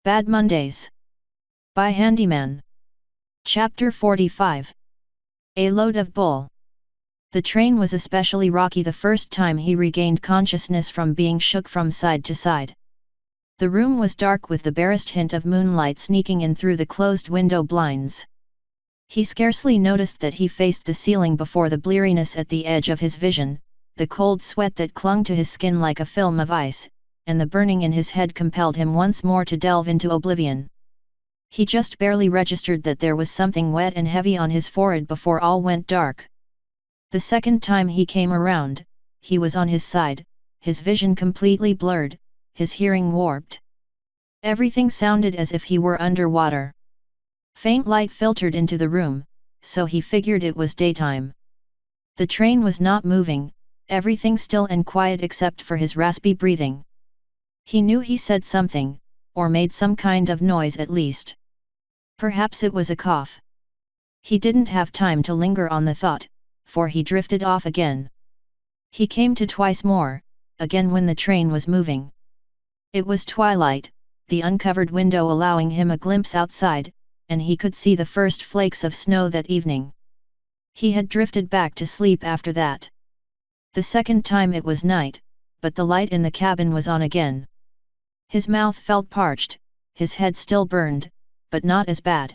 Bad Mondays. By Handyman. Chapter 45. A Load of Bull. The train was especially rocky the first time he regained consciousness from being shook from side to side. The room was dark with the barest hint of moonlight sneaking in through the closed window blinds. He scarcely noticed that he faced the ceiling before the bleariness at the edge of his vision, the cold sweat that clung to his skin like a film of ice, and the burning in his head compelled him once more to delve into oblivion. He just barely registered that there was something wet and heavy on his forehead before all went dark. The second time he came around, he was on his side, his vision completely blurred, his hearing warped. Everything sounded as if he were underwater. Faint light filtered into the room, so he figured it was daytime. The train was not moving, everything still and quiet except for his raspy breathing. He knew he said something, or made some kind of noise at least. Perhaps it was a cough. He didn't have time to linger on the thought, for he drifted off again. He came to twice more, again when the train was moving. It was twilight, the uncovered window allowing him a glimpse outside, and he could see the first flakes of snow that evening. He had drifted back to sleep after that. The second time it was night, but the light in the cabin was on again. His mouth felt parched, his head still burned, but not as bad.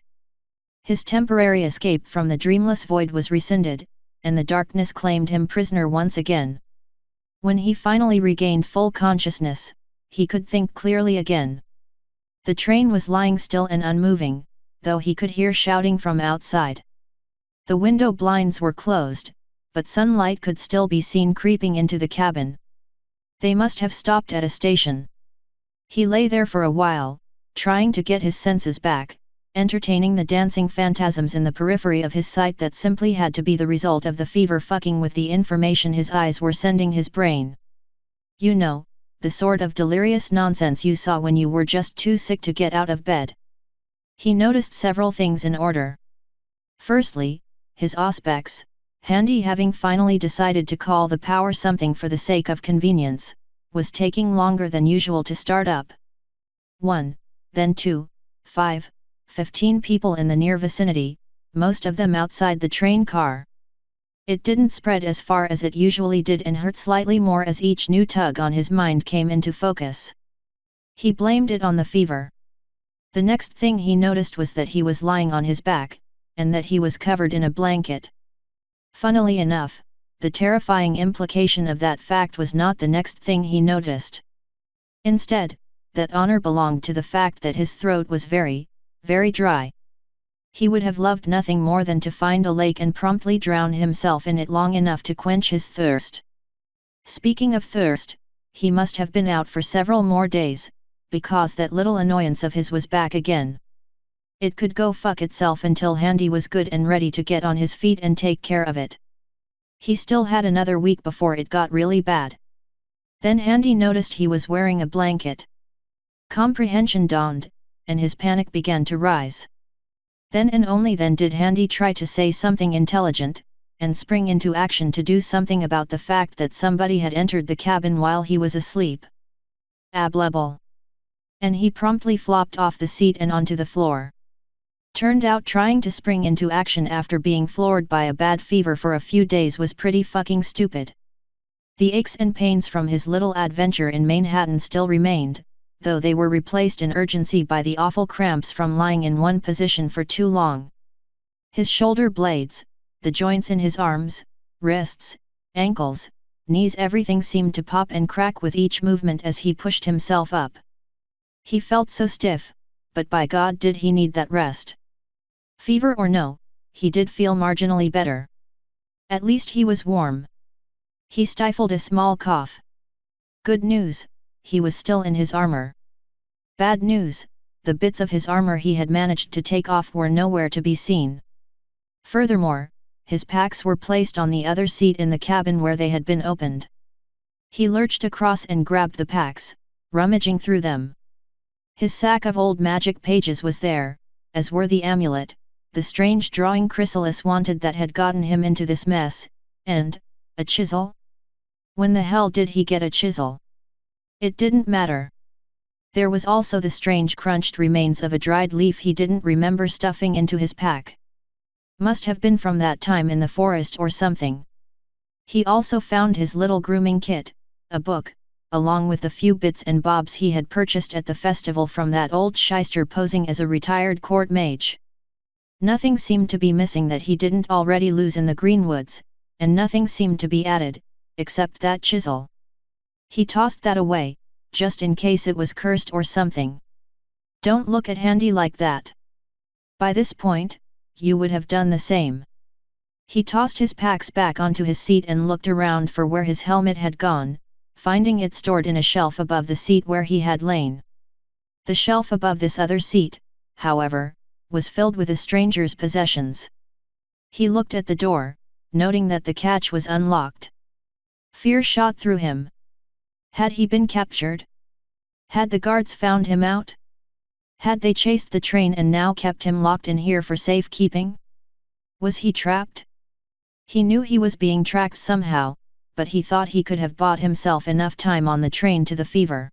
His temporary escape from the dreamless void was rescinded, and the darkness claimed him prisoner once again. When he finally regained full consciousness, he could think clearly again. The train was lying still and unmoving, though he could hear shouting from outside. The window blinds were closed, but sunlight could still be seen creeping into the cabin. They must have stopped at a station. He lay there for a while, trying to get his senses back, entertaining the dancing phantasms in the periphery of his sight that simply had to be the result of the fever fucking with the information his eyes were sending his brain. You know, the sort of delirious nonsense you saw when you were just too sick to get out of bed. He noticed several things in order. Firstly, his auspex, Handy having finally decided to call the power something for the sake of convenience, was taking longer than usual to start up. 1, then 2, 5, 15 people in the near vicinity, most of them outside the train car. It didn't spread as far as it usually did and hurt slightly more as each new tug on his mind came into focus. He blamed it on the fever. The next thing he noticed was that he was lying on his back, and that he was covered in a blanket. Funnily enough, the terrifying implication of that fact was not the next thing he noticed. Instead, that honor belonged to the fact that his throat was very, very dry. He would have loved nothing more than to find a lake and promptly drown himself in it long enough to quench his thirst. Speaking of thirst, he must have been out for several more days, because that little annoyance of his was back again. It could go fuck itself until Handy was good and ready to get on his feet and take care of it. He still had another week before it got really bad. Then Handy noticed he was wearing a blanket. Comprehension dawned, and his panic began to rise. Then and only then did Handy try to say something intelligent, and spring into action to do something about the fact that somebody had entered the cabin while he was asleep. Ablebble. And he promptly flopped off the seat and onto the floor. Turned out trying to spring into action after being floored by a bad fever for a few days was pretty fucking stupid. The aches and pains from his little adventure in Manhattan still remained, though they were replaced in urgency by the awful cramps from lying in one position for too long. His shoulder blades, the joints in his arms, wrists, ankles, knees, everything seemed to pop and crack with each movement as he pushed himself up. He felt so stiff, but by God did he need that rest. Fever or no, he did feel marginally better. At least he was warm. He stifled a small cough. Good news, he was still in his armor. Bad news, the bits of his armor he had managed to take off were nowhere to be seen. Furthermore, his packs were placed on the other seat in the cabin where they had been opened. He lurched across and grabbed the packs, rummaging through them. His sack of old magic pages was there, as were the amulet, the strange drawing chrysalis wanted that had gotten him into this mess, and a chisel? When the hell did he get a chisel? It didn't matter. There was also the strange crunched remains of a dried leaf he didn't remember stuffing into his pack. Must have been from that time in the forest or something. He also found his little grooming kit, a book, along with the few bits and bobs he had purchased at the festival from that old shyster posing as a retired court mage. Nothing seemed to be missing that he didn't already lose in the greenwoods, and nothing seemed to be added, except that chisel. He tossed that away, just in case it was cursed or something. Don't look at Handy like that. By this point, you would have done the same. He tossed his packs back onto his seat and looked around for where his helmet had gone, finding it stored in a shelf above the seat where he had lain. The shelf above this other seat, however, was filled with a stranger's possessions. He looked at the door, noting that the catch was unlocked. Fear shot through him. Had he been captured? Had the guards found him out? Had they chased the train and now kept him locked in here for safekeeping? Was he trapped? He knew he was being tracked somehow, but he thought he could have bought himself enough time on the train to the fever.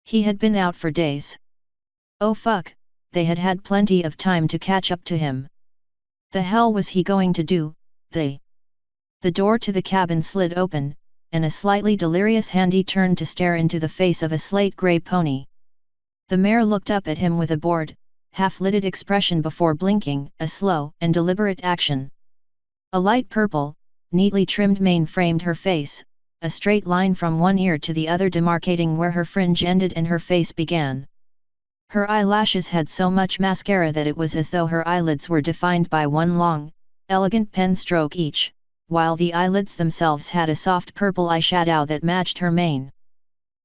He had been out for days. Oh fuck, they had had plenty of time to catch up to him. The hell was he going to do? The door to the cabin slid open, and a slightly delirious Handy turned to stare into the face of a slate-grey pony. The mare looked up at him with a bored, half-lidded expression before blinking, a slow and deliberate action. A light purple, neatly trimmed mane framed her face, a straight line from one ear to the other demarcating where her fringe ended and her face began. Her eyelashes had so much mascara that it was as though her eyelids were defined by one long, elegant pen stroke each, while the eyelids themselves had a soft purple eyeshadow that matched her mane.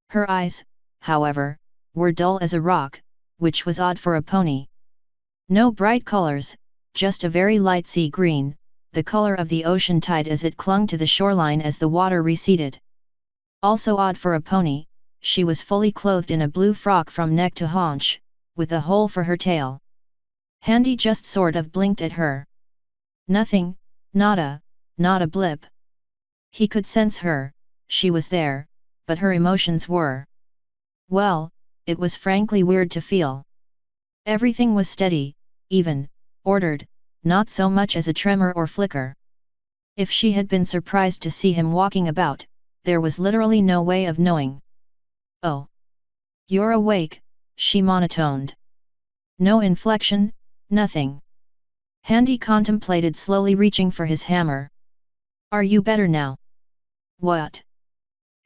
Her eyes, however, were dull as a rock, which was odd for a pony. No bright colors, just a very light sea green, the color of the ocean tide as it clung to the shoreline as the water receded. Also odd for a pony, she was fully clothed in a blue frock from neck to haunch, with a hole for her tail. Handy just sort of blinked at her. Nothing, not a blip. He could sense her, she was there, but her emotions were. Well, it was frankly weird to feel. Everything was steady, even, ordered, not so much as a tremor or flicker. If she had been surprised to see him walking about, there was literally no way of knowing. Oh. You're awake, she monotoned. No inflection, nothing. Handy contemplated slowly reaching for his hammer. Are you better now? What?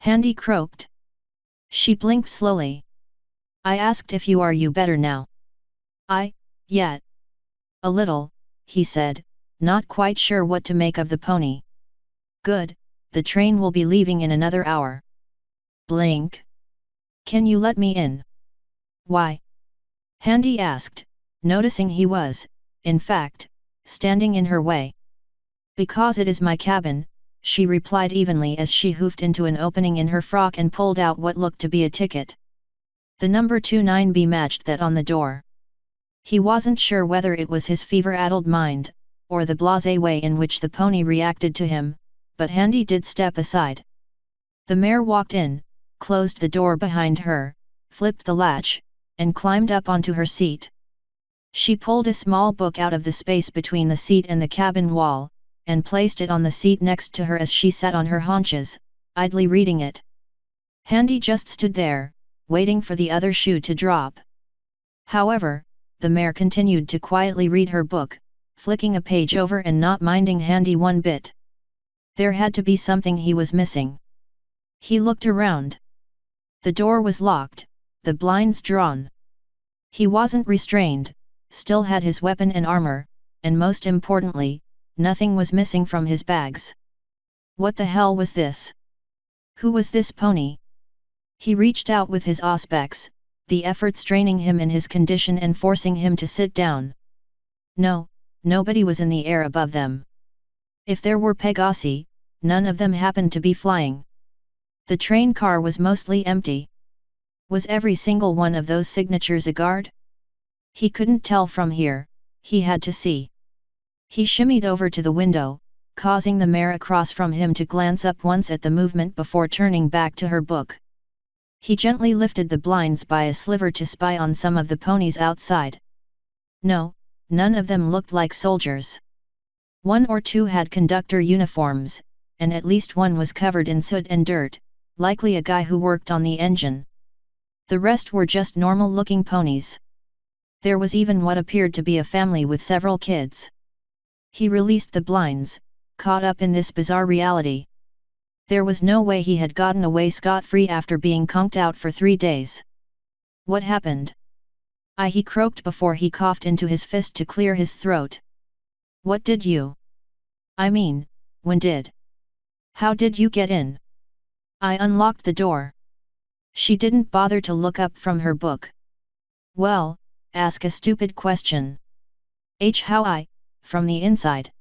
Handy croaked. She blinked slowly. I asked if you better now. Yet. A little, he said, not quite sure what to make of the pony. Good, the train will be leaving in another hour. Blink. Can you let me in? Why? Handy asked, noticing he was, in fact, standing in her way. Because it is my cabin, she replied evenly as she hoofed into an opening in her frock and pulled out what looked to be a ticket. The number 29B matched that on the door. He wasn't sure whether it was his fever-addled mind, or the blasé way in which the pony reacted to him, but Handy did step aside. The mare walked in, closed the door behind her, flipped the latch, and climbed up onto her seat. She pulled a small book out of the space between the seat and the cabin wall, and placed it on the seat next to her as she sat on her haunches, idly reading it. Handy just stood there, waiting for the other shoe to drop. However, the mare continued to quietly read her book, flicking a page over and not minding Handy one bit. There had to be something he was missing. He looked around. The door was locked, the blinds drawn. He wasn't restrained, still had his weapon and armor, and most importantly, nothing was missing from his bags. What the hell was this? Who was this pony? He reached out with his auspex, the effort straining him in his condition and forcing him to sit down. No, nobody was in the air above them. If there were Pegasi, none of them happened to be flying. The train car was mostly empty. Was every single one of those signatures a guard? He couldn't tell from here, he had to see. He shimmied over to the window, causing the mare across from him to glance up once at the movement before turning back to her book. He gently lifted the blinds by a sliver to spy on some of the ponies outside. No, none of them looked like soldiers. One or two had conductor uniforms, and at least one was covered in soot and dirt, likely a guy who worked on the engine. The rest were just normal-looking ponies. There was even what appeared to be a family with several kids. He released the blinds, caught up in this bizarre reality. There was no way he had gotten away scot-free after being conked out for 3 days. What happened? He croaked before he coughed into his fist to clear his throat. What did you? I mean, when did? How did you get in? I unlocked the door. She didn't bother to look up from her book. Well, ask a stupid question. How from the inside.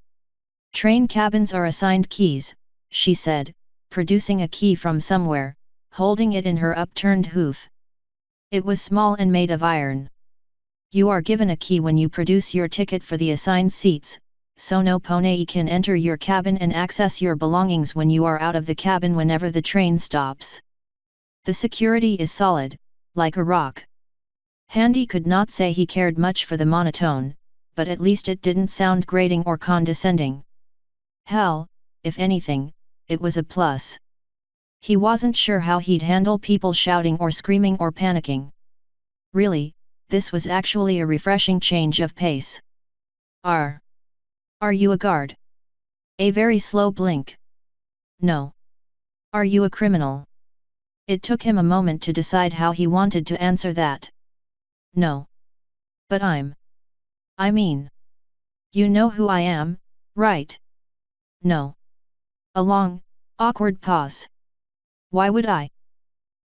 Train cabins are assigned keys, she said, producing a key from somewhere, holding it in her upturned hoof. It was small and made of iron. You are given a key when you produce your ticket for the assigned seats, so no pony can enter your cabin and access your belongings when you are out of the cabin whenever the train stops. The security is solid, like a rock. Handy could not say he cared much for the monotone, but at least it didn't sound grating or condescending. Hell, if anything, it was a plus. He wasn't sure how he'd handle people shouting or screaming or panicking. Really, this was actually a refreshing change of pace. Are you a guard? A very slow blink. No. Are you a criminal? It took him a moment to decide how he wanted to answer that. No. But I mean. You know who I am, right? No. A long, awkward pause. Why would I?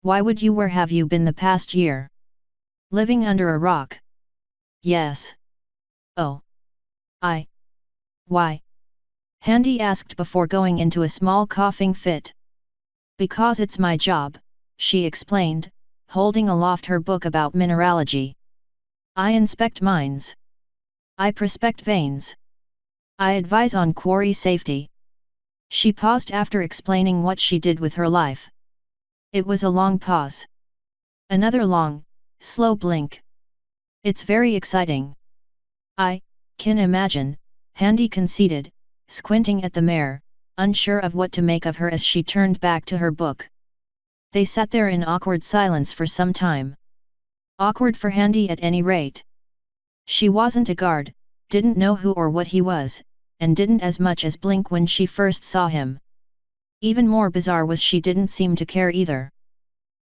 Why would you? Where have you been the past year? Living under a rock? Yes. Oh. Why? Handy asked before going into a small coughing fit. Because it's my job, she explained, holding aloft her book about mineralogy. I inspect mines. I prospect veins. I advise on quarry safety. She paused after explaining what she did with her life. It was a long pause. Another long, slow blink. It's very exciting. I can imagine, Handy conceded, squinting at the mare, unsure of what to make of her as she turned back to her book. They sat there in awkward silence for some time. Awkward for Handy at any rate. She wasn't a guard, didn't know who or what he was, and didn't as much as blink when she first saw him. Even more bizarre was she didn't seem to care either.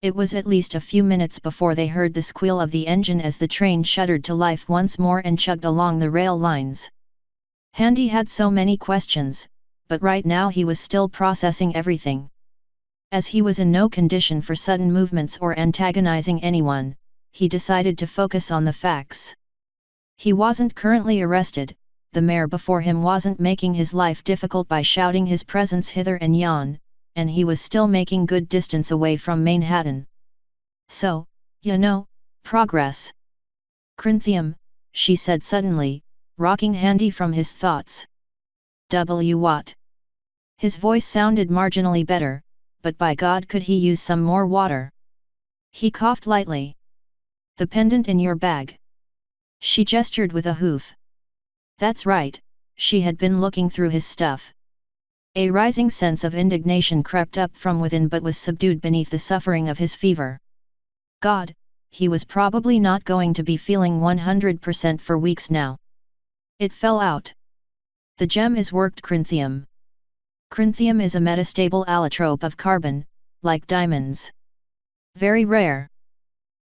It was at least a few minutes before they heard the squeal of the engine as the train shuddered to life once more and chugged along the rail lines. Handy had so many questions, but right now he was still processing everything. As he was in no condition for sudden movements or antagonizing anyone, he decided to focus on the facts. He wasn't currently arrested, the mare before him wasn't making his life difficult by shouting his presence hither and yon, and he was still making good distance away from Manhattan. So, progress. Corinthium, she said suddenly, rocking Handy from his thoughts. What? His voice sounded marginally better, but by God could he use some more water. He coughed lightly. The pendant in your bag. She gestured with a hoof. That's right, she had been looking through his stuff. A rising sense of indignation crept up from within but was subdued beneath the suffering of his fever. God, he was probably not going to be feeling 100% for weeks now. It fell out. The gem is worked Corinthium. Corinthium is a metastable allotrope of carbon, like diamonds. Very rare.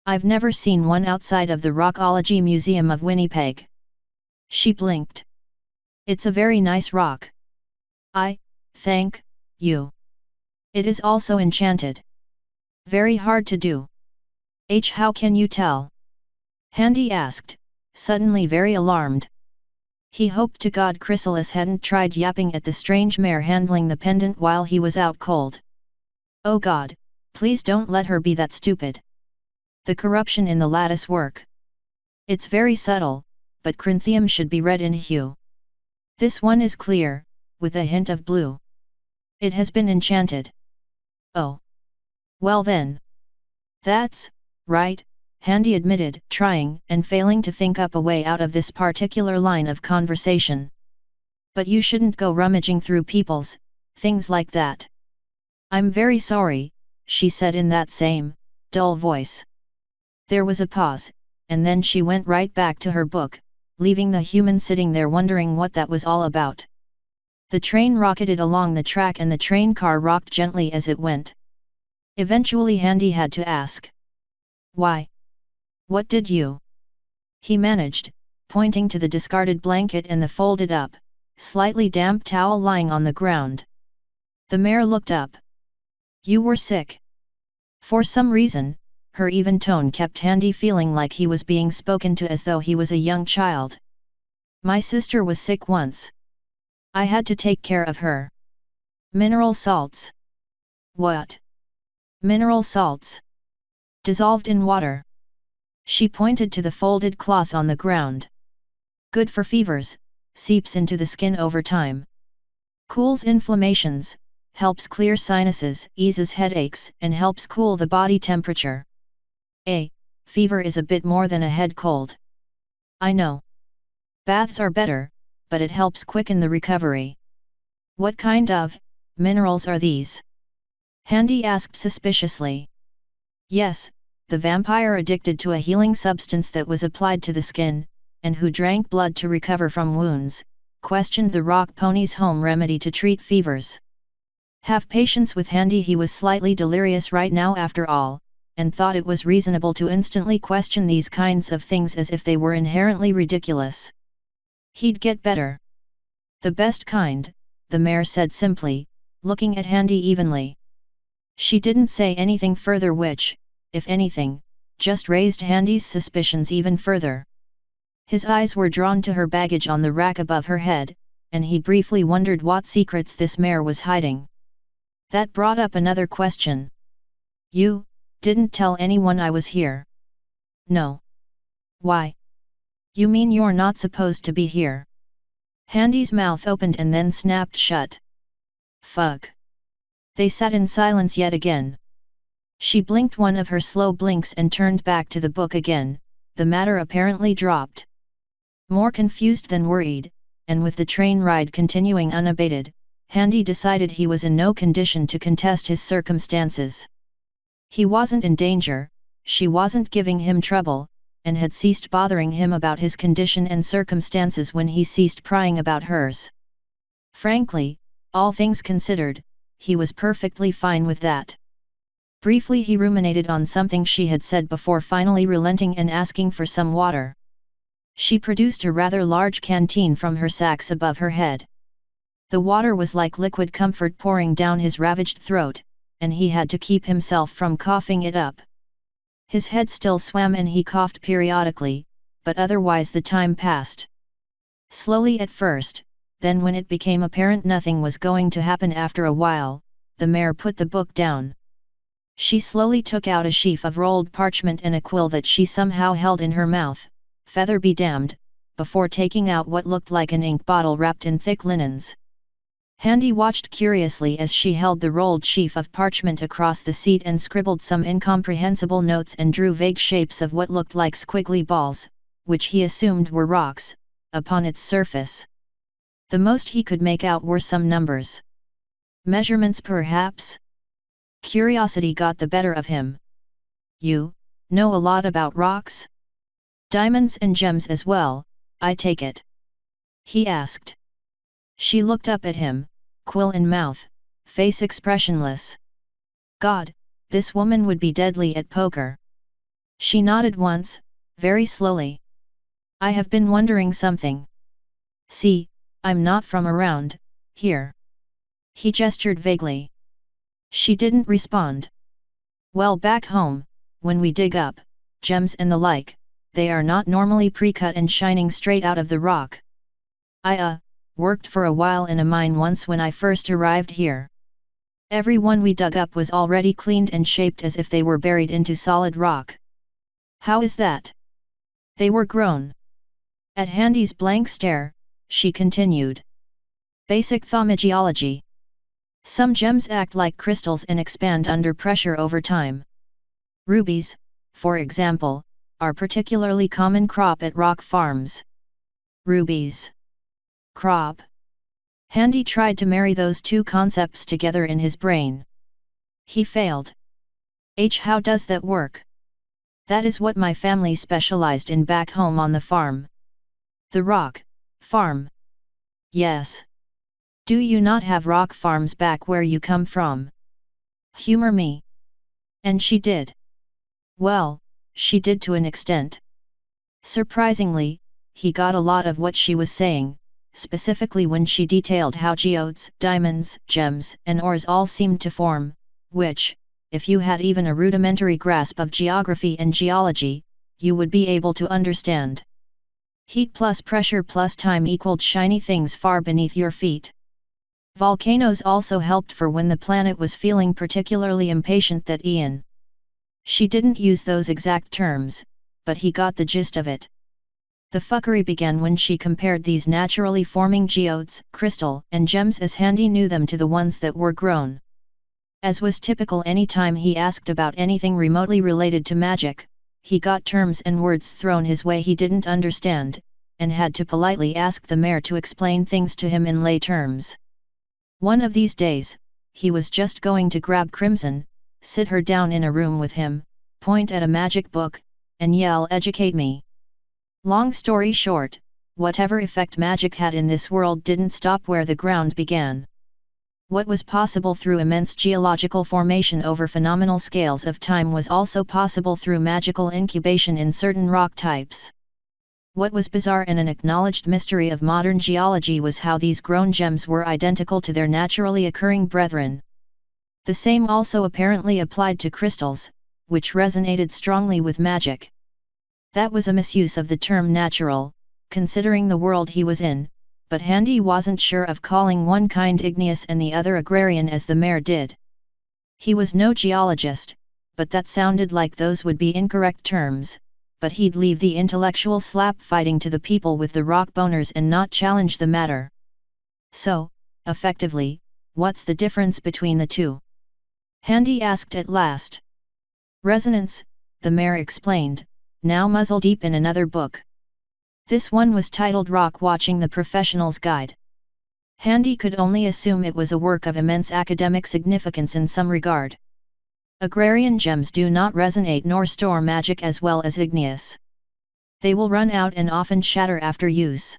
I've never seen one outside of the Rockology Museum of Winnipeg. She blinked. It's a very nice rock. Thank you. It is also enchanted. Very hard to do. How can you tell? Handy asked, suddenly very alarmed. He hoped to God Chrysalis hadn't tried yapping at the strange mare handling the pendant while he was out cold. Oh God, please don't let her be that stupid. The corruption in the lattice work. It's very subtle, but Corinthium should be red in hue. This one is clear, with a hint of blue. It has been enchanted. Oh. Well then. That's right, Handy admitted, trying and failing to think up a way out of this particular line of conversation. But you shouldn't go rummaging through people's things like that. I'm very sorry, she said in that same dull voice. There was a pause, and then she went right back to her book, leaving the human sitting there wondering what that was all about. The train rocketed along the track and the train car rocked gently as it went. Eventually Handy had to ask. Why? What did you? He managed, pointing to the discarded blanket and the folded up, slightly damp towel lying on the ground. The mare looked up. You were sick. For some reason, her even tone kept Handy feeling like he was being spoken to as though he was a young child. My sister was sick once. I had to take care of her. Mineral salts. What? Mineral salts. Dissolved in water. She pointed to the folded cloth on the ground. Good for fevers, seeps into the skin over time. Cools inflammations, helps clear sinuses, eases headaches, and helps cool the body temperature. Fever is a bit more than a head cold. I know. Baths are better, but it helps quicken the recovery. What kind of minerals are these? Handy asked suspiciously. Yes, the vampire addicted to a healing substance that was applied to the skin, and who drank blood to recover from wounds, questioned the rock pony's home remedy to treat fevers. Have patience with Handy, he was slightly delirious right now after all, and thought it was reasonable to instantly question these kinds of things as if they were inherently ridiculous. He'd get better. The best kind, the mare said simply, looking at Handy evenly. She didn't say anything further which, if anything, just raised Handy's suspicions even further. His eyes were drawn to her baggage on the rack above her head, and he briefly wondered what secrets this mare was hiding. That brought up another question. You didn't tell anyone I was here? No. Why? You mean you're not supposed to be here? Handy's mouth opened and then snapped shut. Fuck. They sat in silence yet again. She blinked one of her slow blinks and turned back to the book again, the matter apparently dropped. More confused than worried, and with the train ride continuing unabated, Handy decided he was in no condition to contest his circumstances. He wasn't in danger, she wasn't giving him trouble, and had ceased bothering him about his condition and circumstances when he ceased prying about hers. Frankly, all things considered, he was perfectly fine with that. Briefly he ruminated on something she had said before finally relenting and asking for some water. She produced a rather large canteen from her sacks above her head. The water was like liquid comfort pouring down his ravaged throat, and he had to keep himself from coughing it up. His head still swam and he coughed periodically, but otherwise the time passed. Slowly at first, then when it became apparent nothing was going to happen after a while, the mare put the book down. She slowly took out a sheaf of rolled parchment and a quill that she somehow held in her mouth, feather be damned, before taking out what looked like an ink bottle wrapped in thick linens. Handy watched curiously as she held the rolled sheaf of parchment across the seat and scribbled some incomprehensible notes and drew vague shapes of what looked like squiggly balls, which he assumed were rocks, upon its surface. The most he could make out were some numbers. Measurements perhaps? Curiosity got the better of him. You know a lot about rocks? Diamonds and gems as well, I take it? He asked. She looked up at him, quill in mouth, face expressionless. God, this woman would be deadly at poker. She nodded once, very slowly. I have been wondering something. See, I'm not from around here. He gestured vaguely. She didn't respond. Well, back home, when we dig up gems and the like, they are not normally pre-cut and shining straight out of the rock. I worked for a while in a mine once when I first arrived here. Every one we dug up was already cleaned and shaped as if they were buried into solid rock. How is that? They were grown. At Handy's blank stare, she continued. Basic thaumagiology. Some gems act like crystals and expand under pressure over time. Rubies, for example, are particularly common crop at rock farms. Rubies. Crop. Handy tried to marry those two concepts together in his brain. He failed. How does that work? That is what my family specialized in back home on the farm. The rock farm. Yes. Do you not have rock farms back where you come from? Humor me. And she did. Well, she did to an extent. Surprisingly, he got a lot of what she was saying, specifically when she detailed how geodes, diamonds, gems, and ores all seemed to form, which, if you had even a rudimentary grasp of geography and geology, you would be able to understand. Heat plus pressure plus time equaled shiny things far beneath your feet. Volcanoes also helped for when the planet was feeling particularly impatient that Ian. She didn't use those exact terms, but he got the gist of it. The fuckery began when she compared these naturally forming geodes, crystal, and gems as Handy knew them to the ones that were grown. As was typical any time he asked about anything remotely related to magic, he got terms and words thrown his way he didn't understand, and had to politely ask the mayor to explain things to him in lay terms. One of these days, he was just going to grab Crimson, sit her down in a room with him, point at a magic book, and yell "Educate me!" Long story short, whatever effect magic had in this world didn't stop where the ground began. What was possible through immense geological formation over phenomenal scales of time was also possible through magical incubation in certain rock types. What was bizarre and an acknowledged mystery of modern geology was how these grown gems were identical to their naturally occurring brethren. The same also apparently applied to crystals, which resonated strongly with magic. That was a misuse of the term natural, considering the world he was in, but Handy wasn't sure of calling one kind igneous and the other agrarian as the mayor did. He was no geologist, but that sounded like those would be incorrect terms, but he'd leave the intellectual slap fighting to the people with the rock boners and not challenge the matter. So, effectively, what's the difference between the two? Handy asked at last. Resonance, the mayor explained, now muzzle deep in another book. This one was titled Rock Watching the Professional's Guide. Handy could only assume it was a work of immense academic significance in some regard. Agrarian gems do not resonate nor store magic as well as igneous. They will run out and often shatter after use.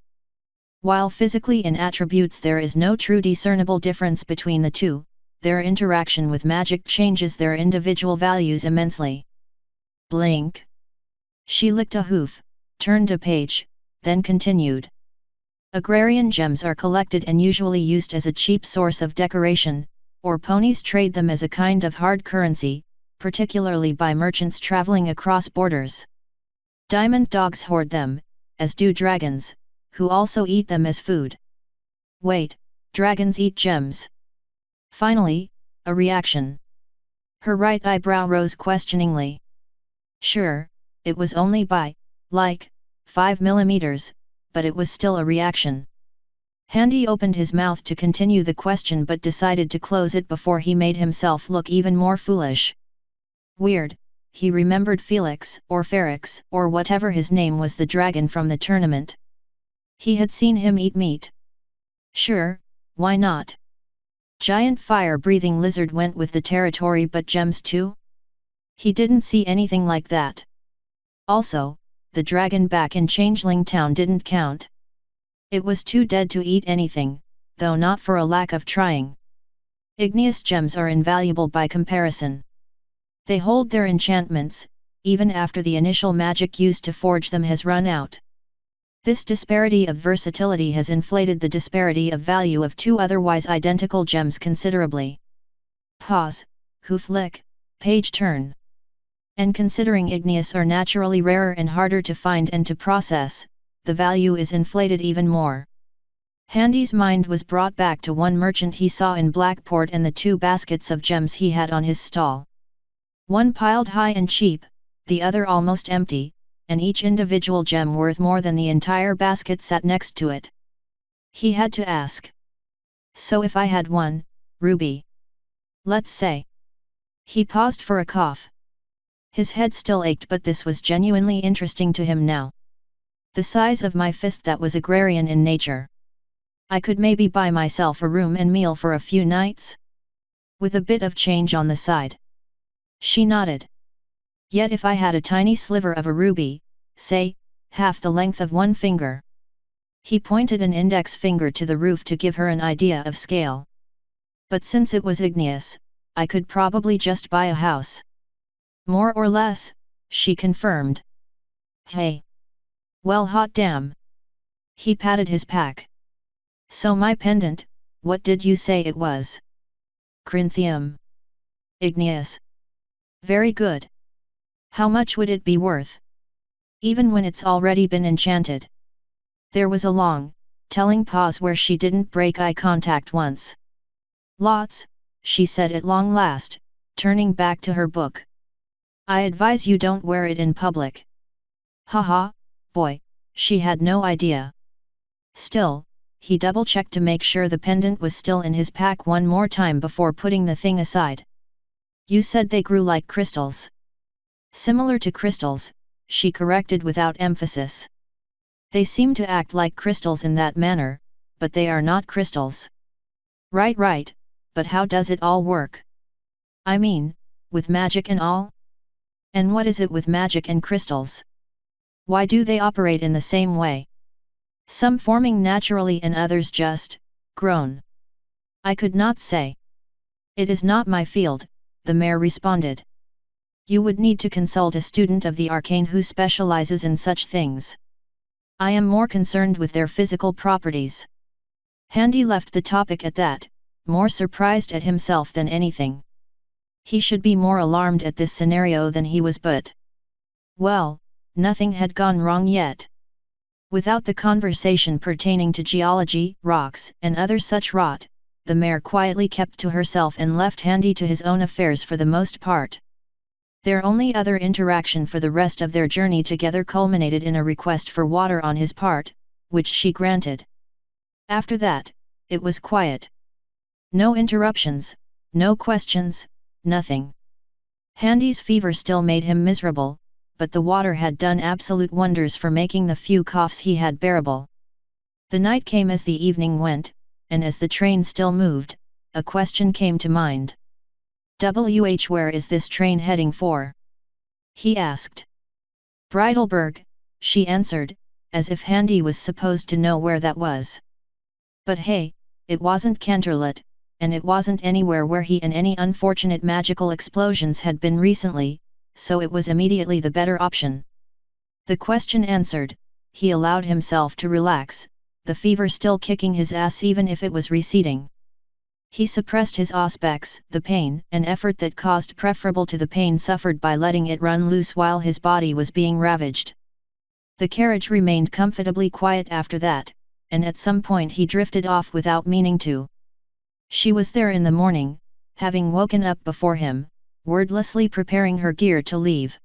While physically in attributes there is no true discernible difference between the two, their interaction with magic changes their individual values immensely. Blink. She licked a hoof, turned a page, then continued. Agrarian gems are collected and usually used as a cheap source of decoration, or ponies trade them as a kind of hard currency, particularly by merchants traveling across borders. Diamond dogs hoard them, as do dragons, who also eat them as food. Wait, dragons eat gems? Finally, a reaction. Her right eyebrow rose questioningly. Sure, it was only by, 5 millimeters, but it was still a reaction. Handy opened his mouth to continue the question but decided to close it before he made himself look even more foolish. Weird, he remembered Felix, or Ferrix, or whatever his name was, the dragon from the tournament. He had seen him eat meat. Sure, why not? Giant fire-breathing lizard went with the territory, but gems too? He didn't see anything like that. Also, the dragon back in Changeling Town didn't count. It was too dead to eat anything, though not for a lack of trying. Igneous gems are invaluable by comparison. They hold their enchantments, even after the initial magic used to forge them has run out. This disparity of versatility has inflated the disparity of value of two otherwise identical gems considerably. Pause, hoof lick, page turn. And considering igneous are naturally rarer and harder to find and to process, the value is inflated even more. Handy's mind was brought back to one merchant he saw in Blackport and the two baskets of gems he had on his stall. One piled high and cheap, the other almost empty, and each individual gem worth more than the entire basket sat next to it. He had to ask. So if I had one, ruby. Let's say. He paused for a cough. His head still ached, but this was genuinely interesting to him now. The size of my fist that was agrarian in nature. I could maybe buy myself a room and meal for a few nights? With a bit of change on the side. She nodded. Yet if I had a tiny sliver of a ruby, say, half the length of one finger. He pointed an index finger to the roof to give her an idea of scale. But since it was igneous, I could probably just buy a house. More or less, she confirmed. Hey! Well, hot damn! He patted his pack. So my pendant, what did you say it was? Corinthium. Igneous. Very good. How much would it be worth? Even when it's already been enchanted. There was a long, telling pause where she didn't break eye contact once. Lots, she said at long last, turning back to her book. I advise you don't wear it in public. Haha, boy, she had no idea. Still, he double-checked to make sure the pendant was still in his pack one more time before putting the thing aside. You said they grew like crystals. Similar to crystals, she corrected without emphasis. They seem to act like crystals in that manner, but they are not crystals. Right, but how does it all work? I mean, with magic and all? And what is it with magic and crystals? Why do they operate in the same way? Some forming naturally and others just, grown. I could not say. It is not my field, the mayor responded. You would need to consult a student of the arcane who specializes in such things. I am more concerned with their physical properties. Handy left the topic at that, more surprised at himself than anything. He should be more alarmed at this scenario than he was, but... well, nothing had gone wrong yet. Without the conversation pertaining to geology, rocks, and other such rot, the mare quietly kept to herself and left Handy to his own affairs for the most part. Their only other interaction for the rest of their journey together culminated in a request for water on his part, which she granted. After that, it was quiet. No interruptions, no questions, nothing. Handy's fever still made him miserable, but the water had done absolute wonders for making the few coughs he had bearable. The night came as the evening went, and as the train still moved, a question came to mind. Where is this train heading for? He asked. Breidelberg, she answered, as if Handy was supposed to know where that was. But hey, it wasn't Canterlot, and it wasn't anywhere where he and any unfortunate magical explosions had been recently, so it was immediately the better option. The question answered, he allowed himself to relax, the fever still kicking his ass even if it was receding. He suppressed his auspex, the pain and effort that caused preferable to the pain suffered by letting it run loose while his body was being ravaged. The carriage remained comfortably quiet after that, and at some point he drifted off without meaning to. She was there in the morning, having woken up before him, wordlessly preparing her gear to leave.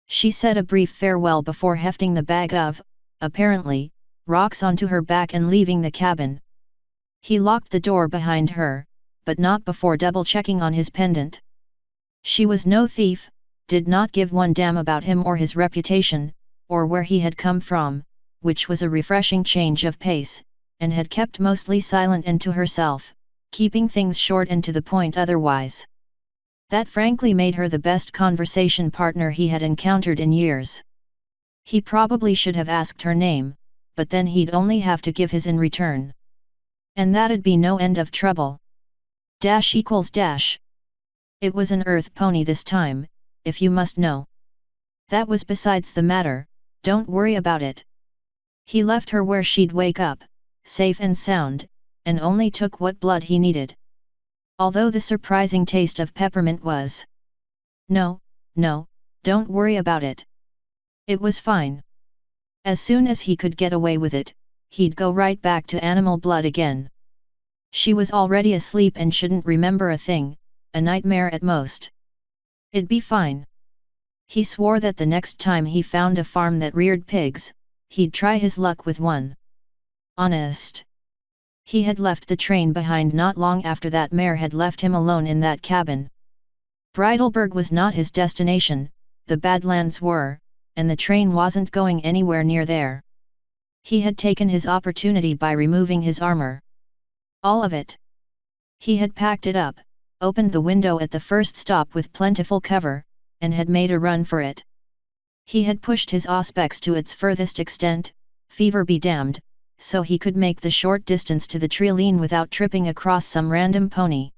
She said a brief farewell before hefting the bag of, apparently, rocks onto her back and leaving the cabin. He locked the door behind her, but not before double-checking on his pendant. She was no thief, did not give one damn about him or his reputation, or where he had come from, which was a refreshing change of pace, and had kept mostly silent and to herself, keeping things short and to the point otherwise. That frankly made her the best conversation partner he had encountered in years. He probably should have asked her name, but then he'd only have to give his in return. And that'd be no end of trouble. Dash equals dash. It was an earth pony this time, if you must know. That was besides the matter, don't worry about it. He left her where she'd wake up, safe and sound, and only took what blood he needed. Although the surprising taste of peppermint was... No, don't worry about it. It was fine. As soon as he could get away with it, he'd go right back to animal blood again. She was already asleep and shouldn't remember a thing, a nightmare at most. It'd be fine. He swore that the next time he found a farm that reared pigs, he'd try his luck with one. Honest. He had left the train behind not long after that mare had left him alone in that cabin. Breidelberg was not his destination, the Badlands were, and the train wasn't going anywhere near there. He had taken his opportunity by removing his armor. All of it. He had packed it up, opened the window at the first stop with plentiful cover, and had made a run for it. He had pushed his auspex to its furthest extent, fever be damned, so he could make the short distance to the Treeline without tripping across some random pony.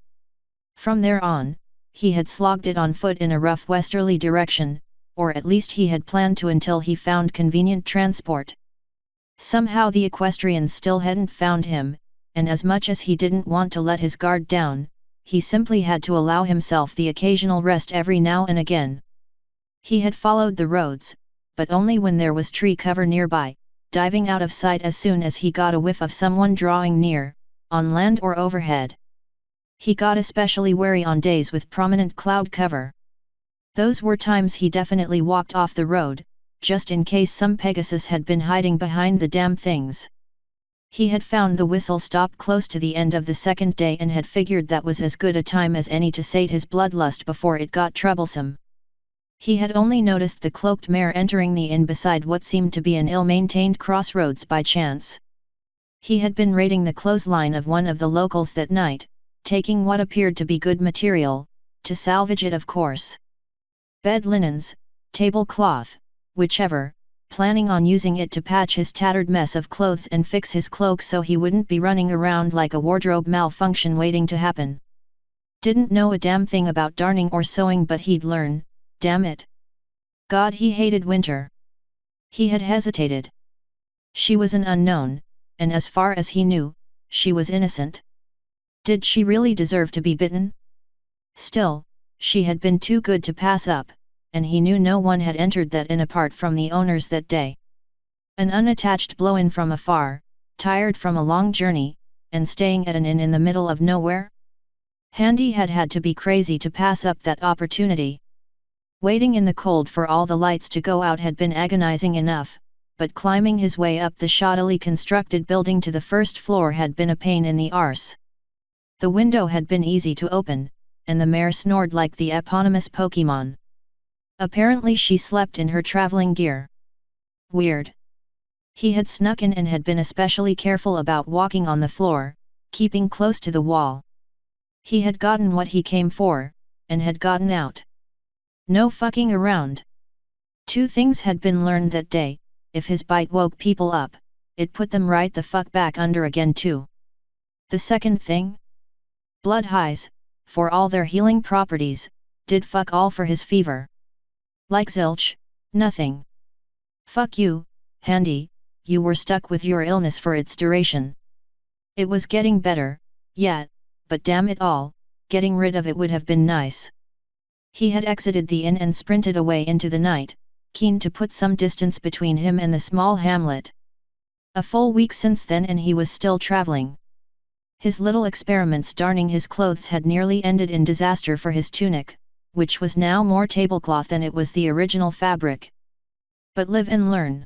From there on, he had slogged it on foot in a rough westerly direction, or at least he had planned to until he found convenient transport. Somehow the equestrians still hadn't found him, and as much as he didn't want to let his guard down, he simply had to allow himself the occasional rest every now and again. He had followed the roads, but only when there was tree cover nearby, diving out of sight as soon as he got a whiff of someone drawing near, on land or overhead. He got especially wary on days with prominent cloud cover. Those were times he definitely walked off the road, just in case some Pegasus had been hiding behind the damn things. He had found the whistle stop close to the end of the second day and had figured that was as good a time as any to sate his bloodlust before it got troublesome. He had only noticed the cloaked mare entering the inn beside what seemed to be an ill-maintained crossroads by chance. He had been raiding the clothesline of one of the locals that night, taking what appeared to be good material, to salvage it of course. Bed linens, tablecloth, whichever, planning on using it to patch his tattered mess of clothes and fix his cloak so he wouldn't be running around like a wardrobe malfunction waiting to happen. Didn't know a damn thing about darning or sewing, but he'd learn, damn it. God, he hated winter. He had hesitated. She was an unknown, and as far as he knew, she was innocent. Did she really deserve to be bitten? Still, she had been too good to pass up, and he knew no one had entered that inn apart from the owners that day. An unattached blow-in from afar, tired from a long journey, and staying at an inn in the middle of nowhere? Handy had had to be crazy to pass up that opportunity. Waiting in the cold for all the lights to go out had been agonizing enough, but climbing his way up the shoddily constructed building to the first floor had been a pain in the arse. The window had been easy to open, and the mare snored like the eponymous Pokémon. Apparently she slept in her traveling gear. Weird. He had snuck in and had been especially careful about walking on the floor, keeping close to the wall. He had gotten what he came for, and had gotten out. No fucking around. Two things had been learned that day: if his bite woke people up, it put them right the fuck back under again too. The second thing? Blood highs, for all their healing properties, did fuck all for his fever. Like zilch, nothing. Fuck you, Handy, you were stuck with your illness for its duration. It was getting better, yeah, but damn it all, getting rid of it would have been nice. He had exited the inn and sprinted away into the night, keen to put some distance between him and the small hamlet. A full week since then and he was still traveling. His little experiments darning his clothes had nearly ended in disaster for his tunic, which was now more tablecloth than it was the original fabric. But live and learn.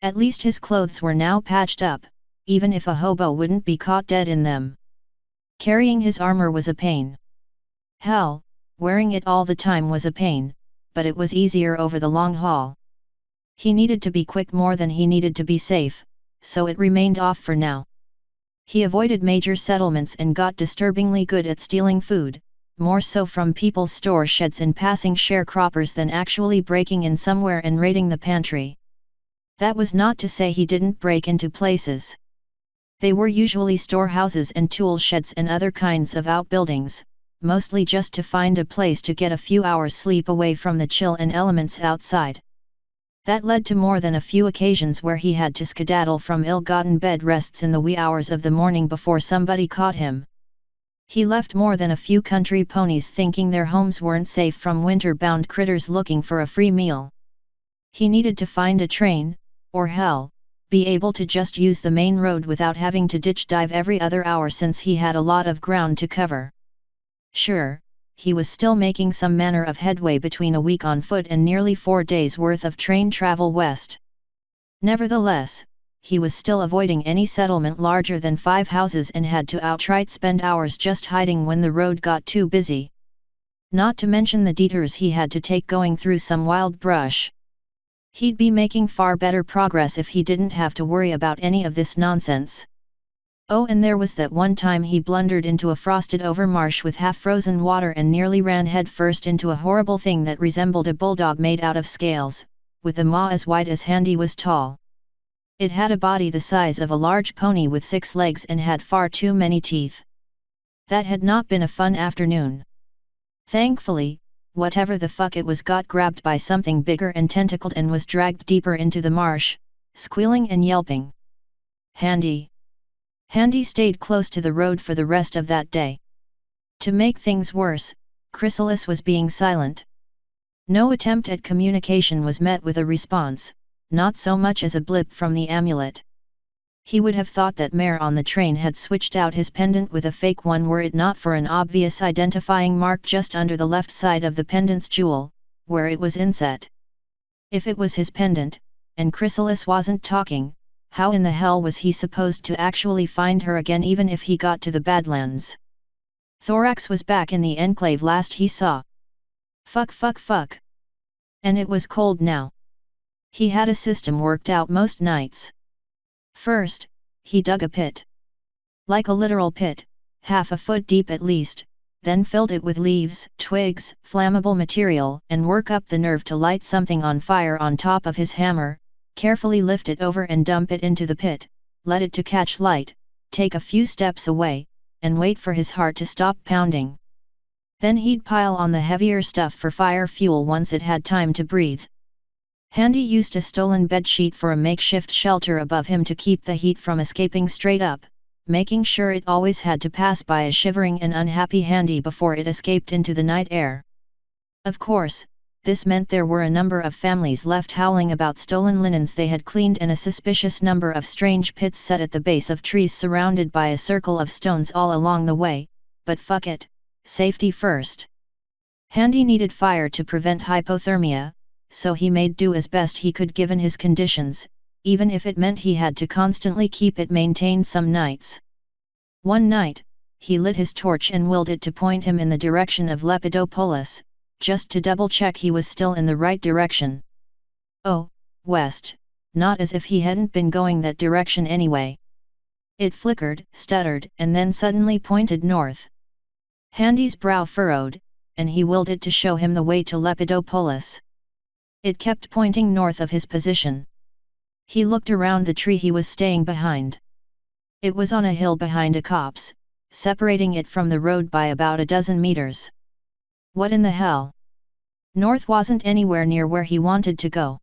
At least his clothes were now patched up, even if a hobo wouldn't be caught dead in them. Carrying his armor was a pain. Hell, wearing it all the time was a pain, but it was easier over the long haul. He needed to be quick more than he needed to be safe, so it remained off for now. He avoided major settlements and got disturbingly good at stealing food, more so from people's store sheds and passing sharecroppers than actually breaking in somewhere and raiding the pantry. That was not to say he didn't break into places. They were usually storehouses and tool sheds and other kinds of outbuildings, mostly just to find a place to get a few hours sleep away from the chill and elements outside. That led to more than a few occasions where he had to skedaddle from ill-gotten bed rests in the wee hours of the morning before somebody caught him. He left more than a few country ponies thinking their homes weren't safe from winter-bound critters looking for a free meal. He needed to find a train, or hell, be able to just use the main road without having to ditch dive every other hour since he had a lot of ground to cover. Sure, he was still making some manner of headway between a week on foot and nearly 4 days' worth of train travel west. Nevertheless, he was still avoiding any settlement larger than 5 houses and had to outright spend hours just hiding when the road got too busy. Not to mention the detours he had to take going through some wild brush. He'd be making far better progress if he didn't have to worry about any of this nonsense. Oh, and there was that one time he blundered into a frosted-over marsh with half-frozen water and nearly ran headfirst into a horrible thing that resembled a bulldog made out of scales, with a maw as wide as Handy was tall. It had a body the size of a large pony with 6 legs and had far too many teeth. That had not been a fun afternoon. Thankfully, whatever the fuck it was got grabbed by something bigger and tentacled and was dragged deeper into the marsh, squealing and yelping. Handy stayed close to the road for the rest of that day. To make things worse, Chrysalis was being silent. No attempt at communication was met with a response, not so much as a blip from the amulet. He would have thought that Mare on the train had switched out his pendant with a fake one were it not for an obvious identifying mark just under the left side of the pendant's jewel, where it was inset. If it was his pendant, and Chrysalis wasn't talking, how in the hell was he supposed to actually find her again even if he got to the Badlands? Thorax was back in the enclave last he saw. Fuck. And it was cold now. He had a system worked out most nights. First, he dug a pit. Like a literal pit, half a foot deep at least, then filled it with leaves, twigs, flammable material, and work up the nerve to light something on fire on top of his hammer, carefully lift it over and dump it into the pit, let it to catch light, take a few steps away, and wait for his heart to stop pounding. Then he'd pile on the heavier stuff for fire fuel once it had time to breathe. Handy used a stolen bedsheet for a makeshift shelter above him to keep the heat from escaping straight up, making sure it always had to pass by a shivering and unhappy Handy before it escaped into the night air. Of course, this meant there were a number of families left howling about stolen linens they had cleaned and a suspicious number of strange pits set at the base of trees surrounded by a circle of stones all along the way, but fuck it, safety first. Handy needed fire to prevent hypothermia, so he made do as best he could given his conditions, even if it meant he had to constantly keep it maintained some nights. One night, he lit his torch and willed it to point him in the direction of Lepidopolis, just to double-check he was still in the right direction. Oh, west, not as if he hadn't been going that direction anyway. It flickered, stuttered, and then suddenly pointed north. Handy's brow furrowed, and he willed it to show him the way to Lepidopolis. It kept pointing north of his position. He looked around the tree he was staying behind. It was on a hill behind a copse, separating it from the road by about a dozen meters. What in the hell? North wasn't anywhere near where he wanted to go.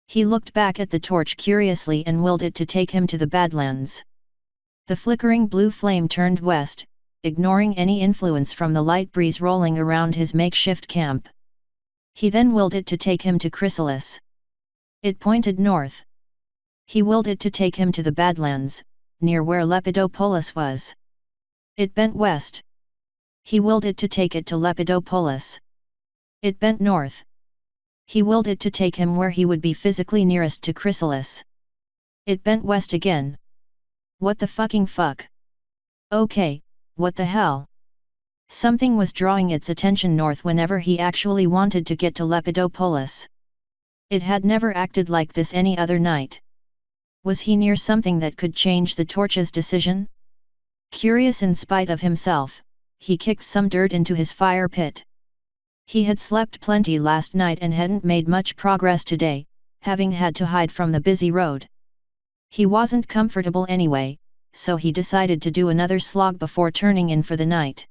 He looked back at the torch curiously and willed it to take him to the Badlands. The flickering blue flame turned west, ignoring any influence from the light breeze rolling around his makeshift camp. He then willed it to take him to Chrysalis. It pointed north. He willed it to take him to the Badlands, near where Lepidopolis was. It bent west. He willed it to take it to Lepidopolis. It bent north. He willed it to take him where he would be physically nearest to Chrysalis. It bent west again. What the fucking fuck? Okay, what the hell? Something was drawing its attention north whenever he actually wanted to get to Lepidopolis. It had never acted like this any other night. Was he near something that could change the torch's decision? Curious in spite of himself, he kicked some dirt into his fire pit. He had slept plenty last night and hadn't made much progress today, having had to hide from the busy road. He wasn't comfortable anyway, so he decided to do another slog before turning in for the night.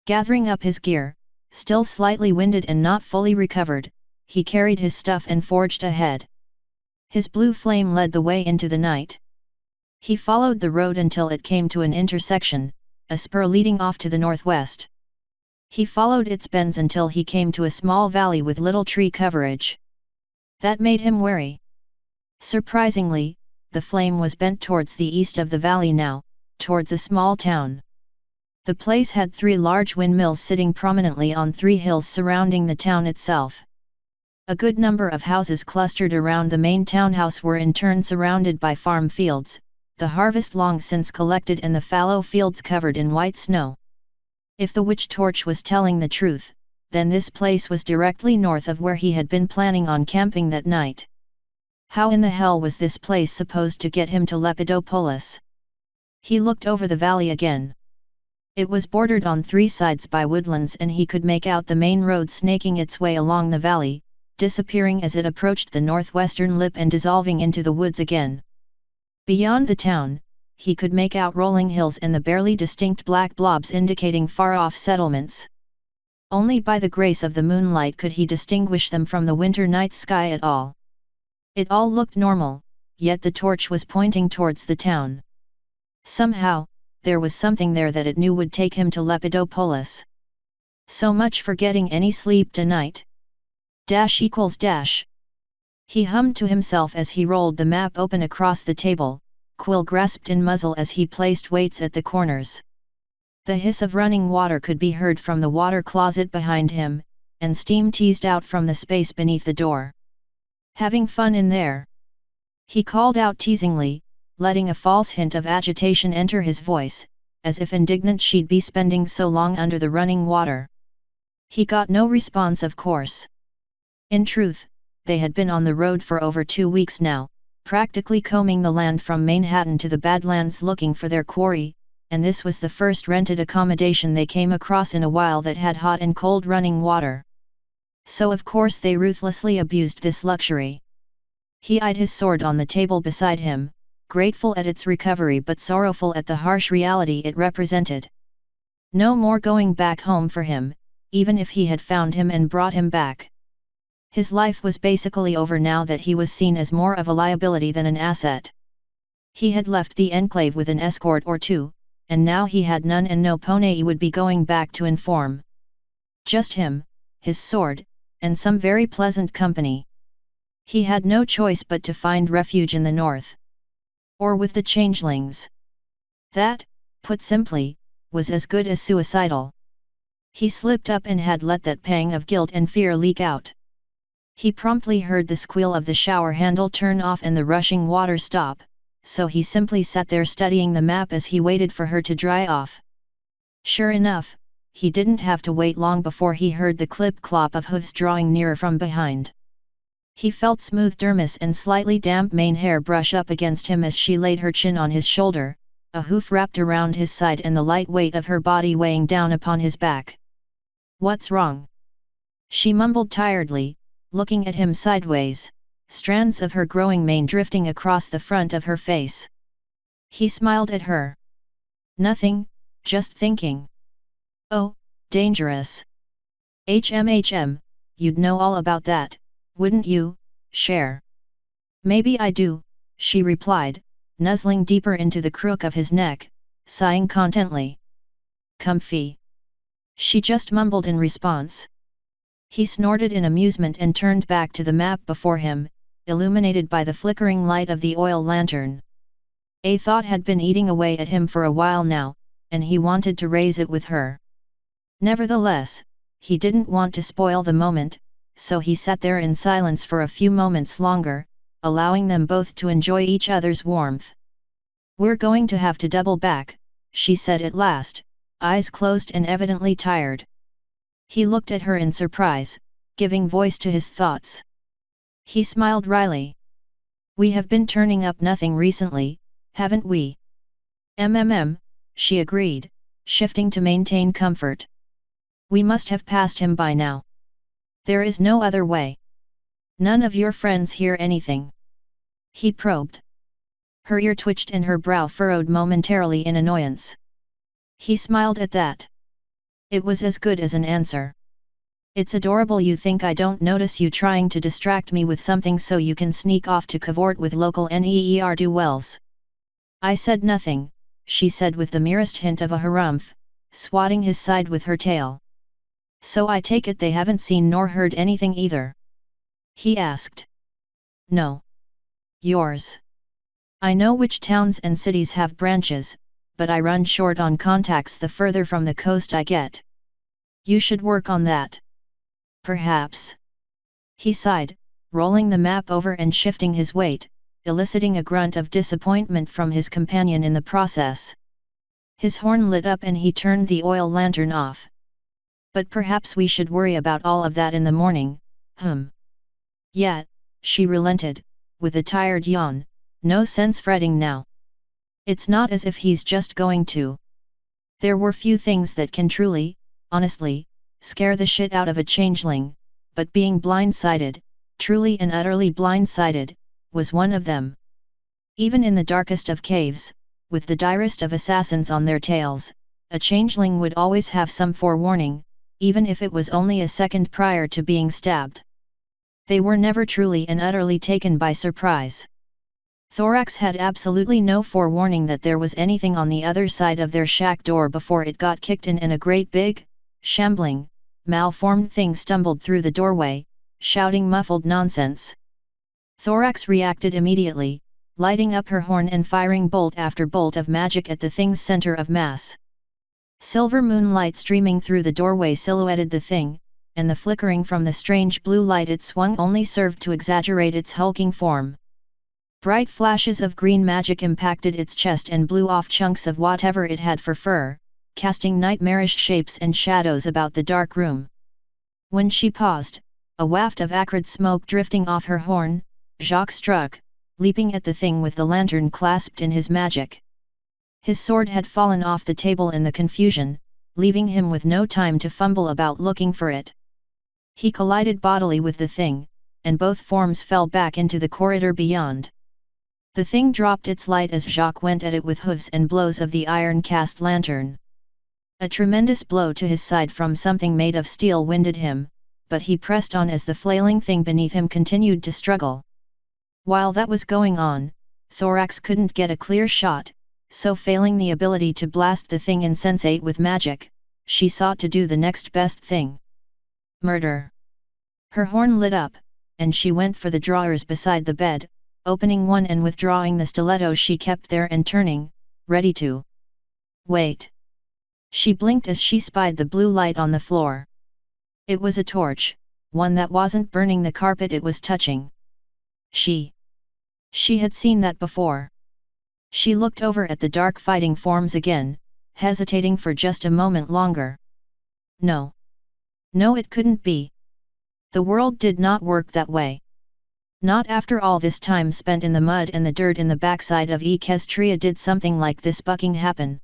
Gathering up his gear, still slightly winded and not fully recovered, he carried his stuff and forged ahead. His blue flame led the way into the night. He followed the road until it came to an intersection, a spur leading off to the northwest. He followed its bends until he came to a small valley with little tree coverage. That made him wary. Surprisingly, the flame was bent towards the east of the valley now, towards a small town. The place had 3 large windmills sitting prominently on 3 hills surrounding the town itself. A good number of houses clustered around the main townhouse were in turn surrounded by farm fields, the harvest long since collected and the fallow fields covered in white snow. If the witch torch was telling the truth, then this place was directly north of where he had been planning on camping that night. How in the hell was this place supposed to get him to Lepidopolis? He looked over the valley again. It was bordered on three sides by woodlands and he could make out the main road snaking its way along the valley, disappearing as it approached the northwestern lip and dissolving into the woods again. Beyond the town, he could make out rolling hills and the barely distinct black blobs indicating far-off settlements. Only by the grace of the moonlight could he distinguish them from the winter night sky at all. It all looked normal, yet the torch was pointing towards the town. Somehow, there was something there that it knew would take him to Lepidopolis. So much for getting any sleep tonight. ===. He hummed to himself as he rolled the map open across the table, quill grasped in muzzle as he placed weights at the corners. The hiss of running water could be heard from the water closet behind him, and steam teased out from the space beneath the door. Having fun in there? He called out teasingly, letting a false hint of agitation enter his voice, as if indignant she'd be spending so long under the running water. He got no response, of course. In truth, they had been on the road for over 2 weeks now, practically combing the land from Manhattan to the Badlands looking for their quarry, and this was the first rented accommodation they came across in a while that had hot and cold running water. So of course they ruthlessly abused this luxury. He eyed his sword on the table beside him, grateful at its recovery but sorrowful at the harsh reality it represented. No more going back home for him, even if he had found him and brought him back. His life was basically over now that he was seen as more of a liability than an asset. He had left the enclave with an escort or two, and now he had none and no pony he would be going back to inform. Just him, his sword, and some very pleasant company. He had no choice but to find refuge in the north. Or with the changelings. That, put simply, was as good as suicidal. He slipped up and had let that pang of guilt and fear leak out. He promptly heard the squeal of the shower handle turn off and the rushing water stop, so he simply sat there studying the map as he waited for her to dry off. Sure enough, he didn't have to wait long before he heard the clip-clop of hooves drawing nearer from behind. He felt smooth dermis and slightly damp mane hair brush up against him as she laid her chin on his shoulder, a hoof wrapped around his side and the light weight of her body weighing down upon his back. "What's wrong?" she mumbled tiredly, looking at him sideways, strands of her growing mane drifting across the front of her face. He smiled at her. "Nothing, just thinking." "Oh, dangerous." "HMHM, you'd know all about that, wouldn't you, Cher?" "Maybe I do," she replied, nuzzling deeper into the crook of his neck, sighing contently. "Comfy," she just mumbled in response. He snorted in amusement and turned back to the map before him, illuminated by the flickering light of the oil lantern. A thought had been eating away at him for a while now, and he wanted to raise it with her. Nevertheless, he didn't want to spoil the moment, so he sat there in silence for a few moments longer, allowing them both to enjoy each other's warmth. "We're going to have to double back," she said at last, eyes closed and evidently tired. He looked at her in surprise, giving voice to his thoughts. He smiled wryly. "We have been turning up nothing recently, haven't we?" She agreed, shifting to maintain comfort. "We must have passed him by now. There is no other way. None of your friends hear anything?" he probed. Her ear twitched and her brow furrowed momentarily in annoyance. He smiled at that. It was as good as an answer. "It's adorable you think I don't notice you trying to distract me with something so you can sneak off to cavort with local ne'er-do-wells." "I said nothing," she said with the merest hint of a harumph, swatting his side with her tail. "So I take it they haven't seen nor heard anything either?" he asked. "No. Yours? I know which towns and cities have branches, but I run short on contacts the further from the coast I get. You should work on that." "Perhaps." He sighed, rolling the map over and shifting his weight, eliciting a grunt of disappointment from his companion in the process. His horn lit up and he turned the oil lantern off. But perhaps we should worry about all of that in the morning, Yet, she relented, with a tired yawn, no sense fretting now. It's not as if he's just going to. There were few things that can truly, honestly, scare the shit out of a changeling, but being blindsided, truly and utterly blindsided, was one of them. Even in the darkest of caves, with the direst of assassins on their tails, a changeling would always have some forewarning, even if it was only a second prior to being stabbed. They were never truly and utterly taken by surprise. Thorax had absolutely no forewarning that there was anything on the other side of their shack door before it got kicked in and a great big, shambling, malformed thing stumbled through the doorway, shouting muffled nonsense. Thorax reacted immediately, lighting up her horn and firing bolt after bolt of magic at the thing's center of mass. Silver moonlight streaming through the doorway silhouetted the thing, and the flickering from the strange blue light it swung only served to exaggerate its hulking form. Bright flashes of green magic impacted its chest and blew off chunks of whatever it had for fur, casting nightmarish shapes and shadows about the dark room. When she paused, a waft of acrid smoke drifting off her horn, Jacques struck, leaping at the thing with the lantern clasped in his magic. His sword had fallen off the table in the confusion, leaving him with no time to fumble about looking for it. He collided bodily with the thing, and both forms fell back into the corridor beyond. The thing dropped its light as Jacques went at it with hooves and blows of the iron-cast lantern. A tremendous blow to his side from something made of steel winded him, but he pressed on as the flailing thing beneath him continued to struggle. While that was going on, Thorax couldn't get a clear shot, so failing the ability to blast the thing insensate with magic, she sought to do the next best thing. Murder. Her horn lit up, and she went for the drawers beside the bed, opening one and withdrawing the stiletto she kept there and turning, ready to wait. She blinked as she spied the blue light on the floor. It was a torch, one that wasn't burning the carpet it was touching. She had seen that before. She looked over at the dark fighting forms again, hesitating for just a moment longer. No. No, it couldn't be. The world did not work that way. Not after all this time spent in the mud and the dirt in the backside of Equestria did something like this bucking happen.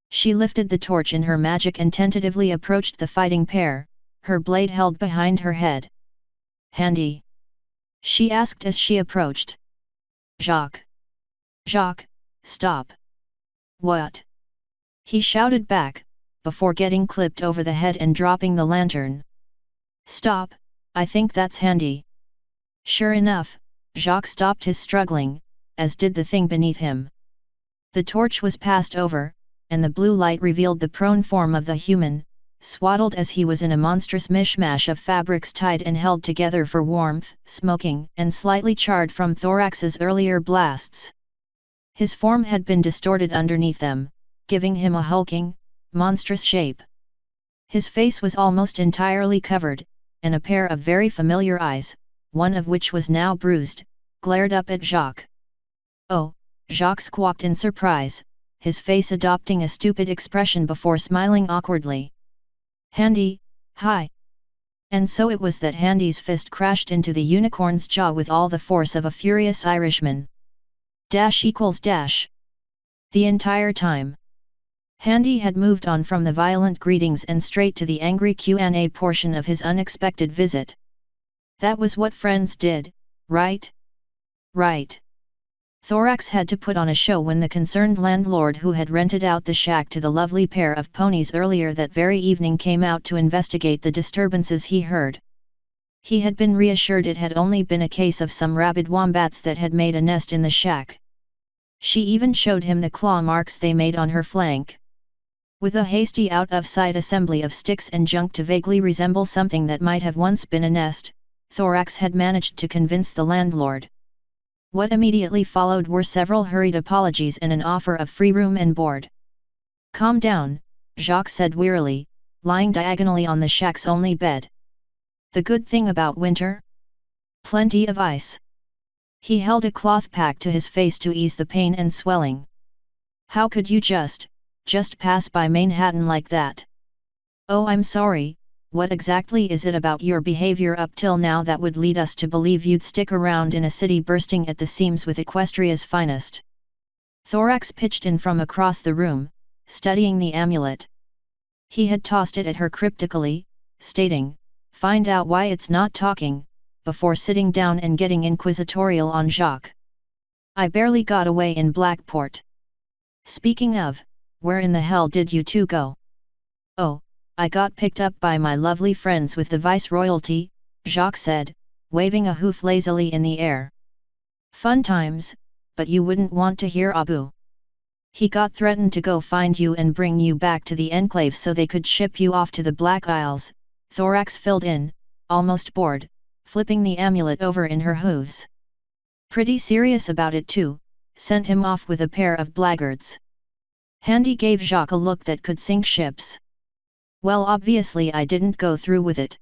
She lifted the torch in her magic and tentatively approached the fighting pair, her blade held behind her head. Handy? She asked as she approached. Jacques. Jacques, stop. What? He shouted back, before getting clipped over the head and dropping the lantern. Stop, I think that's handy. Sure enough, Jacques stopped his struggling, as did the thing beneath him. The torch was passed over, and the blue light revealed the prone form of the human, swaddled as he was in a monstrous mishmash of fabrics tied and held together for warmth, smoking, and slightly charred from Thorax's earlier blasts. His form had been distorted underneath them, giving him a hulking, monstrous shape. His face was almost entirely covered, and a pair of very familiar eyes, one of which was now bruised, glared up at Jacques. Oh, Jacques squawked in surprise, his face adopting a stupid expression before smiling awkwardly. Handy, hi! And so it was that Handy's fist crashed into the unicorn's jaw with all the force of a furious Irishman. Dash equals dash. The entire time. Handy had moved on from the violent greetings and straight to the angry Q&A portion of his unexpected visit. That was what friends did, right? Right. Thorax had to put on a show when the concerned landlord who had rented out the shack to the lovely pair of ponies earlier that very evening came out to investigate the disturbances he heard. He had been reassured it had only been a case of some rabid wombats that had made a nest in the shack. She even showed him the claw marks they made on her flank. With a hasty out-of-sight assembly of sticks and junk to vaguely resemble something that might have once been a nest, Thorax had managed to convince the landlord. What immediately followed were several hurried apologies and an offer of free room and board. Calm down, Jacques said wearily, lying diagonally on the shack's only bed. The good thing about winter? Plenty of ice. He held a cloth pack to his face to ease the pain and swelling. How could you just pass by Manhattan like that? Oh, I'm sorry, what exactly is it about your behavior up till now that would lead us to believe you'd stick around in a city bursting at the seams with Equestria's finest? Thorax pitched in from across the room, studying the amulet. He had tossed it at her cryptically, stating, "Find out why it's not talking," before sitting down and getting inquisitorial on Jacques. "I barely got away in Blackport. Speaking of, where in the hell did you two go?" "Oh, I got picked up by my lovely friends with the Viceroyalty," Jacques said, waving a hoof lazily in the air. "Fun times, but you wouldn't want to hear Abu. He got threatened to go find you and bring you back to the Enclave so they could ship you off to the Black Isles," Thorax filled in, almost bored, flipping the amulet over in her hooves. "Pretty serious about it too, sent him off with a pair of blackguards." Handy gave Jacques a look that could sink ships. "Well, obviously I didn't go through with it,"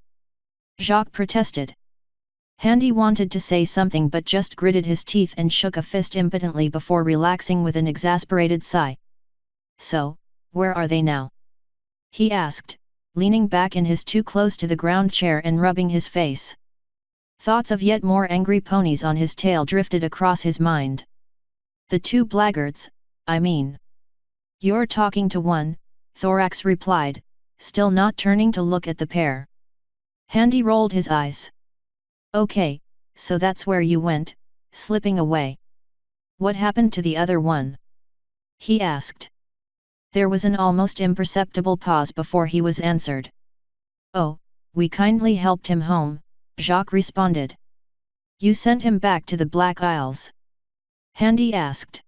Jacques protested. Handy wanted to say something but just gritted his teeth and shook a fist impotently before relaxing with an exasperated sigh. "So, where are they now?" he asked, leaning back in his too close to the ground chair and rubbing his face. Thoughts of yet more angry ponies on his tail drifted across his mind. "The two blackguards, I mean." "You're talking to one," Thorax replied, still not turning to look at the pair. Handy rolled his eyes. "Okay, so that's where you went, slipping away. What happened to the other one?" he asked. There was an almost imperceptible pause before he was answered. "Oh, we kindly helped him home," Jacques responded. "You sent him back to the Black Isles?" Handy asked.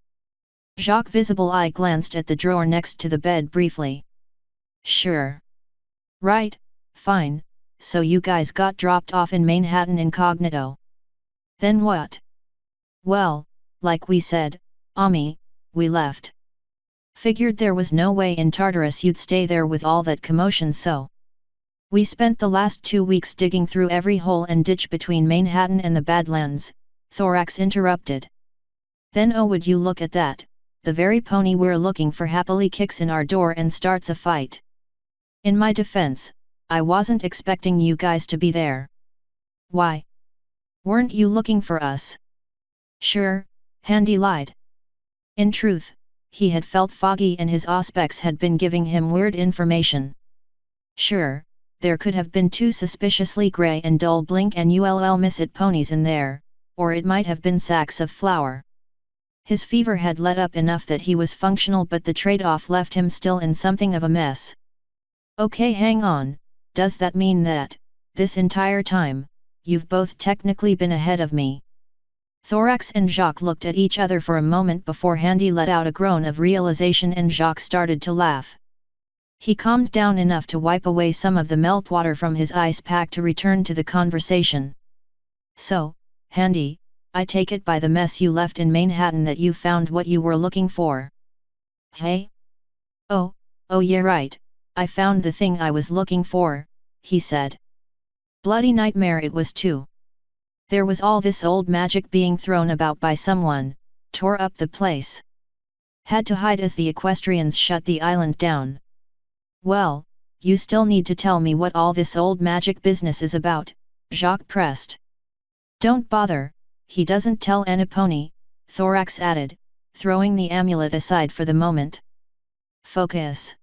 Jacques' visible eye glanced at the drawer next to the bed briefly. "Sure. Right, fine. So you guys got dropped off in Manhattan incognito. Then what?" "Well, like we said, Ami, we left. Figured there was no way in Tartarus you'd stay there with all that commotion, so we spent the last 2 weeks digging through every hole and ditch between Manhattan and the Badlands," Thorax interrupted. "Then oh, would you look at that, the very pony we're looking for happily kicks in our door and starts a fight. In my defense, I wasn't expecting you guys to be there." "Why? Weren't you looking for us?" "Sure," Handy lied. In truth, he had felt foggy and his auspex had been giving him weird information. Sure, there could have been 2 suspiciously grey and dull blink and ull miss it ponies in there, or it might have been sacks of flour. His fever had let up enough that he was functional, but the trade-off left him still in something of a mess. "Okay, hang on, does that mean that, this entire time, you've both technically been ahead of me?" Thorax and Jacques looked at each other for a moment before Handy let out a groan of realization and Jacques started to laugh. He calmed down enough to wipe away some of the meltwater from his ice pack to return to the conversation. "So, Handy, I take it by the mess you left in Manhattan that you found what you were looking for." "Hey? Oh yeah, right, I found the thing I was looking for," he said. "Bloody nightmare it was too. There was all this old magic being thrown about by someone, tore up the place. Had to hide as the equestrians shut the island down." "Well, you still need to tell me what all this old magic business is about," Jacques pressed. "Don't bother, he doesn't tell any pony," Thorax added, throwing the amulet aside for the moment. "Focus.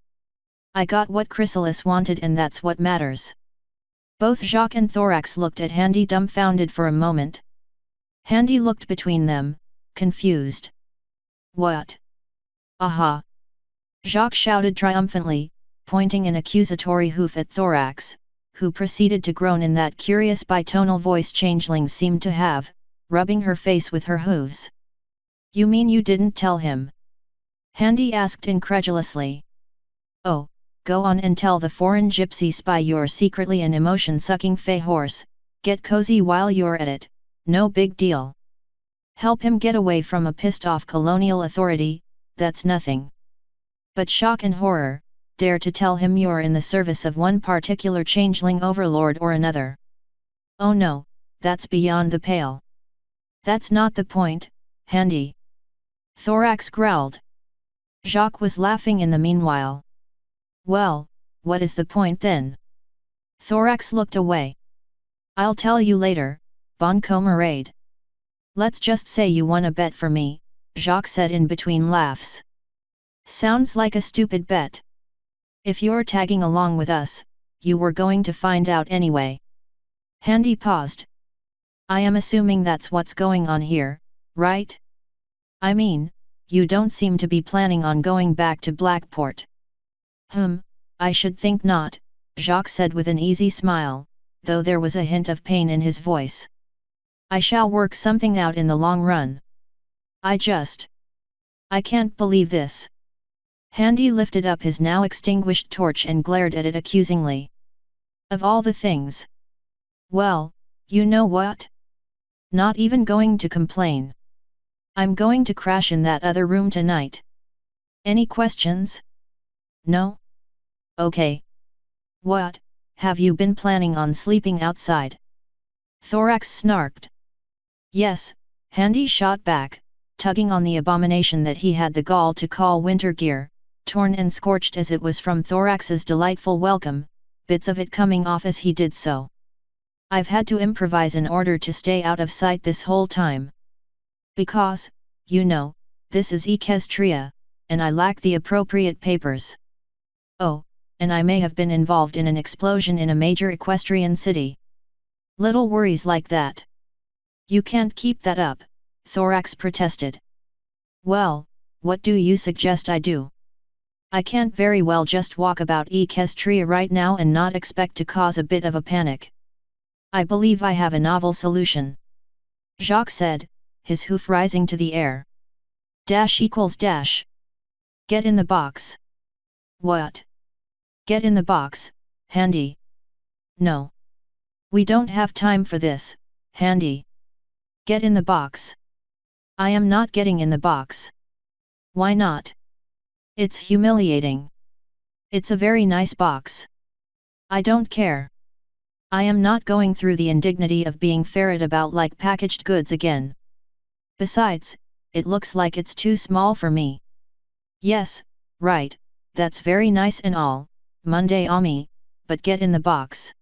I got what Chrysalis wanted and that's what matters." Both Jacques and Thorax looked at Handy dumbfounded for a moment. Handy looked between them, confused. "What? Aha!" Jacques shouted triumphantly, pointing an accusatory hoof at Thorax, who proceeded to groan in that curious bitonal voice changelings seemed to have, rubbing her face with her hooves. "You mean you didn't tell him?" Handy asked incredulously. "Oh, go on and tell the foreign gypsy spy you're secretly an emotion-sucking fey horse, get cozy while you're at it, no big deal. Help him get away from a pissed-off colonial authority, that's nothing. But shock and horror, dare to tell him you're in the service of one particular changeling overlord or another. Oh no, that's beyond the pale." "That's not the point, Handy," Thorax growled. Jacques was laughing in the meanwhile. "Well, what is the point then? Thorax looked away. I'll tell you later, bon camarade. Let's just say you won a bet for me, Jacques said in between laughs. Sounds like a stupid bet. If you're tagging along with us, you were going to find out anyway. Handy paused. I am assuming that's what's going on here, right? I mean, you don't seem to be planning on going back to Blackport. I should think not, Jacques said with an easy smile, though there was a hint of pain in his voice. I shall work something out in the long run. I can't believe this. Handy lifted up his now extinguished torch and glared at it accusingly. Of all the things. Well, you know what? Not even going to complain. I'm going to crash in that other room tonight. Any questions? No? Okay. What, have you been planning on sleeping outside? Thorax snarked. Yes, Handy shot back, tugging on the abomination that he had the gall to call winter gear, torn and scorched as it was from Thorax's delightful welcome, bits of it coming off as he did so. I've had to improvise in order to stay out of sight this whole time. Because, you know, this is Equestria, and I lack the appropriate papers. Oh, and I may have been involved in an explosion in a major equestrian city. Little worries like that. You can't keep that up, Thorax protested. Well, what do you suggest I do? I can't very well just walk about Equestria right now and not expect to cause a bit of a panic. I believe I have a novel solution. Jacques said, his hoof rising to the air. Dash equals dash. Get in the box. What? Get in the box, Handy. No. We don't have time for this, Handy. Get in the box. I am not getting in the box. Why not? It's humiliating. It's a very nice box. I don't care. I am not going through the indignity of being ferreted about like packaged goods again. Besides, it looks like it's too small for me. Yes, right, that's very nice and all, Monday Ami, but get in the box.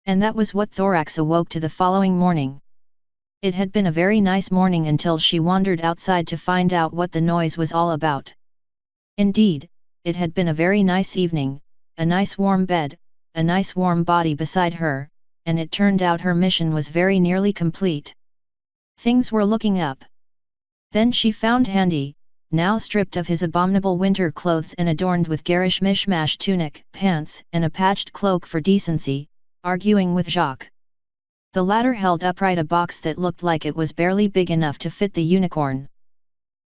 And that was what Thorax awoke to the following morning. It had been a very nice morning until she wandered outside to find out what the noise was all about. Indeed, it had been a very nice evening, a nice warm bed, a nice warm body beside her, and it turned out her mission was very nearly complete. Things were looking up. Then she found Handy, now stripped of his abominable winter clothes and adorned with garish mishmash tunic, pants, and a patched cloak for decency, arguing with Jacques. The latter held upright a box that looked like it was barely big enough to fit the unicorn.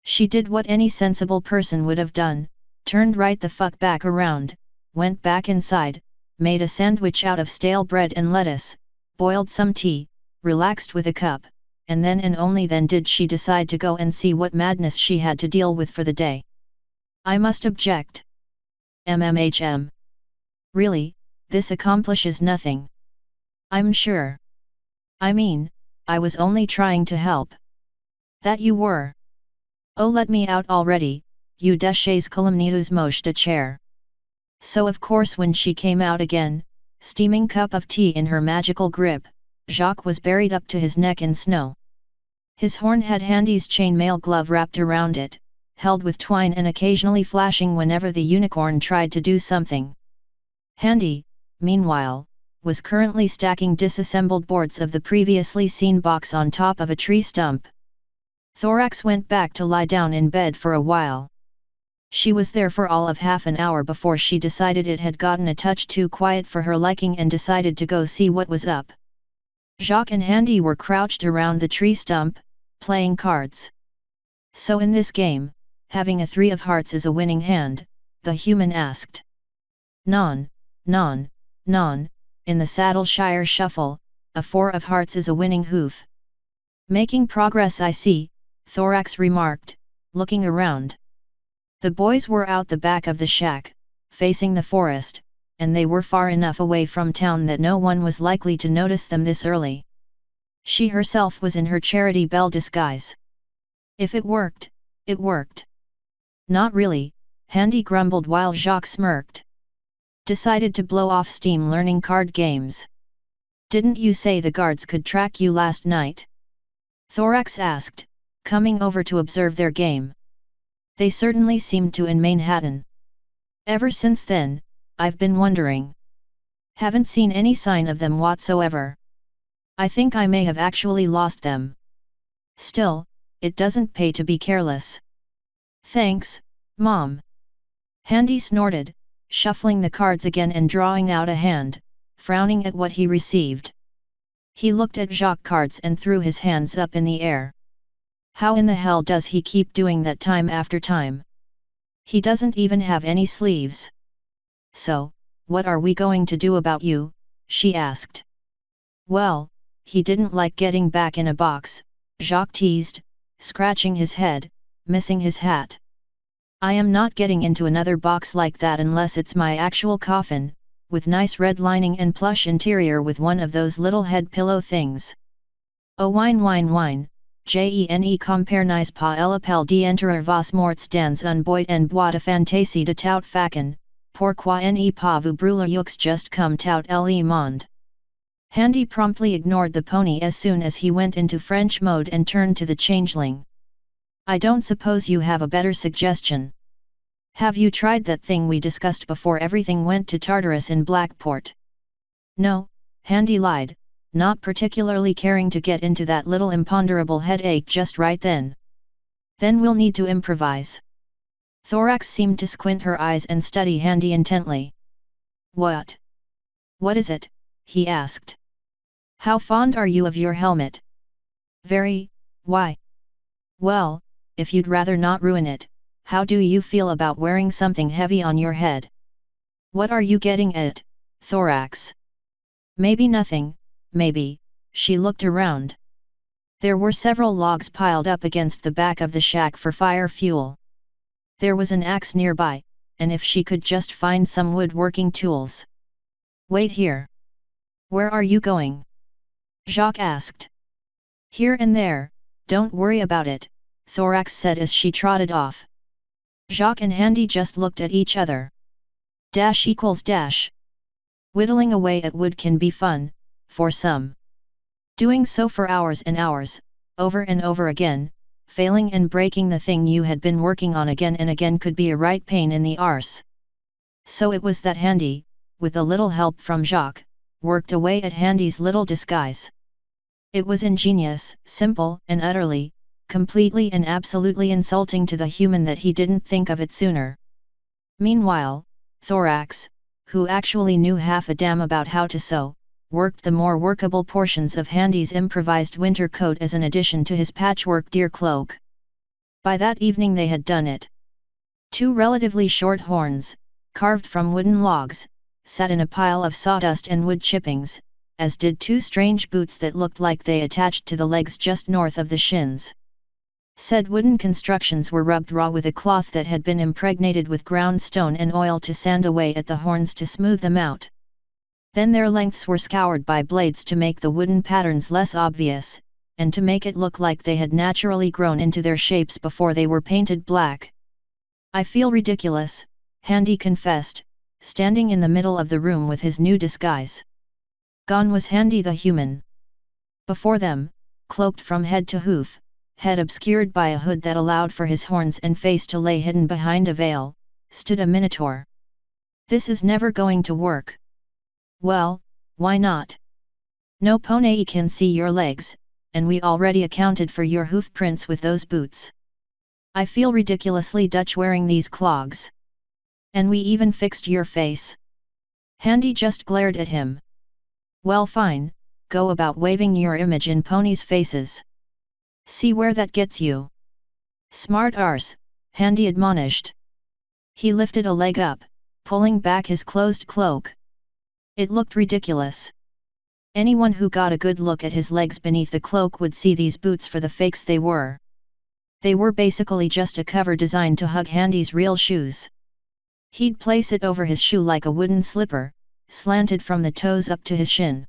She did what any sensible person would have done, turned right the fuck back around, went back inside, made a sandwich out of stale bread and lettuce, boiled some tea, relaxed with a cup, and then and only then did she decide to go and see what madness she had to deal with for the day. I must object. MMHM. Really, this accomplishes nothing. I'm sure. I mean, I was only trying to help. That you were. Oh, let me out already, you deshes calumnius moche de chair. So of course when she came out again, steaming cup of tea in her magical grip, Jacques was buried up to his neck in snow. His horn had Handy's chainmail glove wrapped around it, held with twine and occasionally flashing whenever the unicorn tried to do something. Handy, meanwhile, was currently stacking disassembled boards of the previously seen box on top of a tree stump. Thorax went back to lie down in bed for a while. She was there for all of half an hour before she decided it had gotten a touch too quiet for her liking and decided to go see what was up. Jacques and Handy were crouched around the tree stump, playing cards. So in this game, having a 3 of hearts is a winning hand, the human asked. Non, non, non, in the Saddleshire shuffle, a 4 of hearts is a winning hoof. Making progress I see, Thorax remarked, looking around. The boys were out the back of the shack, facing the forest, and they were far enough away from town that no one was likely to notice them this early. She herself was in her Charity Bell disguise. If it worked, it worked. Not really, Handy grumbled while Jacques smirked. Decided to blow off steam learning card games. Didn't you say the guards could track you last night? Thorax asked, coming over to observe their game. They certainly seemed to in Manhattan. Ever since then, I've been wondering. Haven't seen any sign of them whatsoever. I think I may have actually lost them. Still, it doesn't pay to be careless. Thanks, Mom. Handy snorted, shuffling the cards again and drawing out a hand, frowning at what he received. He looked at Jacques' cards and threw his hands up in the air. How in the hell does he keep doing that time after time? He doesn't even have any sleeves. So, what are we going to do about you? She asked. Well, he didn't like getting back in a box, Jacques teased, scratching his head, missing his hat. I am not getting into another box like that unless it's my actual coffin, with nice red lining and plush interior with one of those little head pillow things. Oh wine, gene compare nice pas l'appel d'entrer vos morts dans un boîte en bois de fantaisie de tout façon, pourquoi ne pas vous brûler just comme tout le monde. Handy promptly ignored the pony as soon as he went into French mode and turned to the changeling. I don't suppose you have a better suggestion. Have you tried that thing we discussed before everything went to Tartarus in Blackport? No, Handy lied, not particularly caring to get into that little imponderable headache just right then. Then we'll need to improvise. Thorax seemed to squint her eyes and study Handy intently. What? What is it? He asked. How fond are you of your helmet? Very. Why? Well, if you'd rather not ruin it, how do you feel about wearing something heavy on your head? What are you getting at, Thorax? Maybe nothing, maybe. She looked around. There were several logs piled up against the back of the shack for fire fuel. There was an axe nearby, and if she could just find some woodworking tools. Wait here. Where are you going? Jacques asked. Here and there, don't worry about it, Thorax said as she trotted off. Jacques and Handy just looked at each other. Dash equals dash. Whittling away at wood can be fun, for some. Doing so for hours and hours, over and over again, failing and breaking the thing you had been working on again and again could be a right pain in the arse. So it was that Handy, with a little help from Jacques, worked away at Handy's little disguise. It was ingenious, simple, and utterly, completely and absolutely insulting to the human that he didn't think of it sooner. Meanwhile, Thorax, who actually knew half a damn about how to sew, worked the more workable portions of Handy's improvised winter coat as an addition to his patchwork deer cloak. By that evening they had done it. Two relatively short horns, carved from wooden logs, sat in a pile of sawdust and wood chippings, as did two strange boots that looked like they attached to the legs just north of the shins. Said wooden constructions were rubbed raw with a cloth that had been impregnated with ground stone and oil to sand away at the horns to smooth them out. Then their lengths were scoured by blades to make the wooden patterns less obvious, and to make it look like they had naturally grown into their shapes before they were painted black. I feel ridiculous, Handy confessed, standing in the middle of the room with his new disguise. Gone was Handy the human. Before them, cloaked from head to hoof, head obscured by a hood that allowed for his horns and face to lay hidden behind a veil, stood a minotaur. This is never going to work. Well, why not? No pony can see your legs, and we already accounted for your hoof prints with those boots. I feel ridiculously Dutch wearing these clogs. And we even fixed your face. Handy just glared at him. Well fine, go about waving your image in ponies' faces. See where that gets you. Smart arse, Handy admonished. He lifted a leg up, pulling back his closed cloak. It looked ridiculous. Anyone who got a good look at his legs beneath the cloak would see these boots for the fakes they were. They were basically just a cover designed to hug Handy's real shoes. He'd place it over his shoe like a wooden slipper, slanted from the toes up to his shin.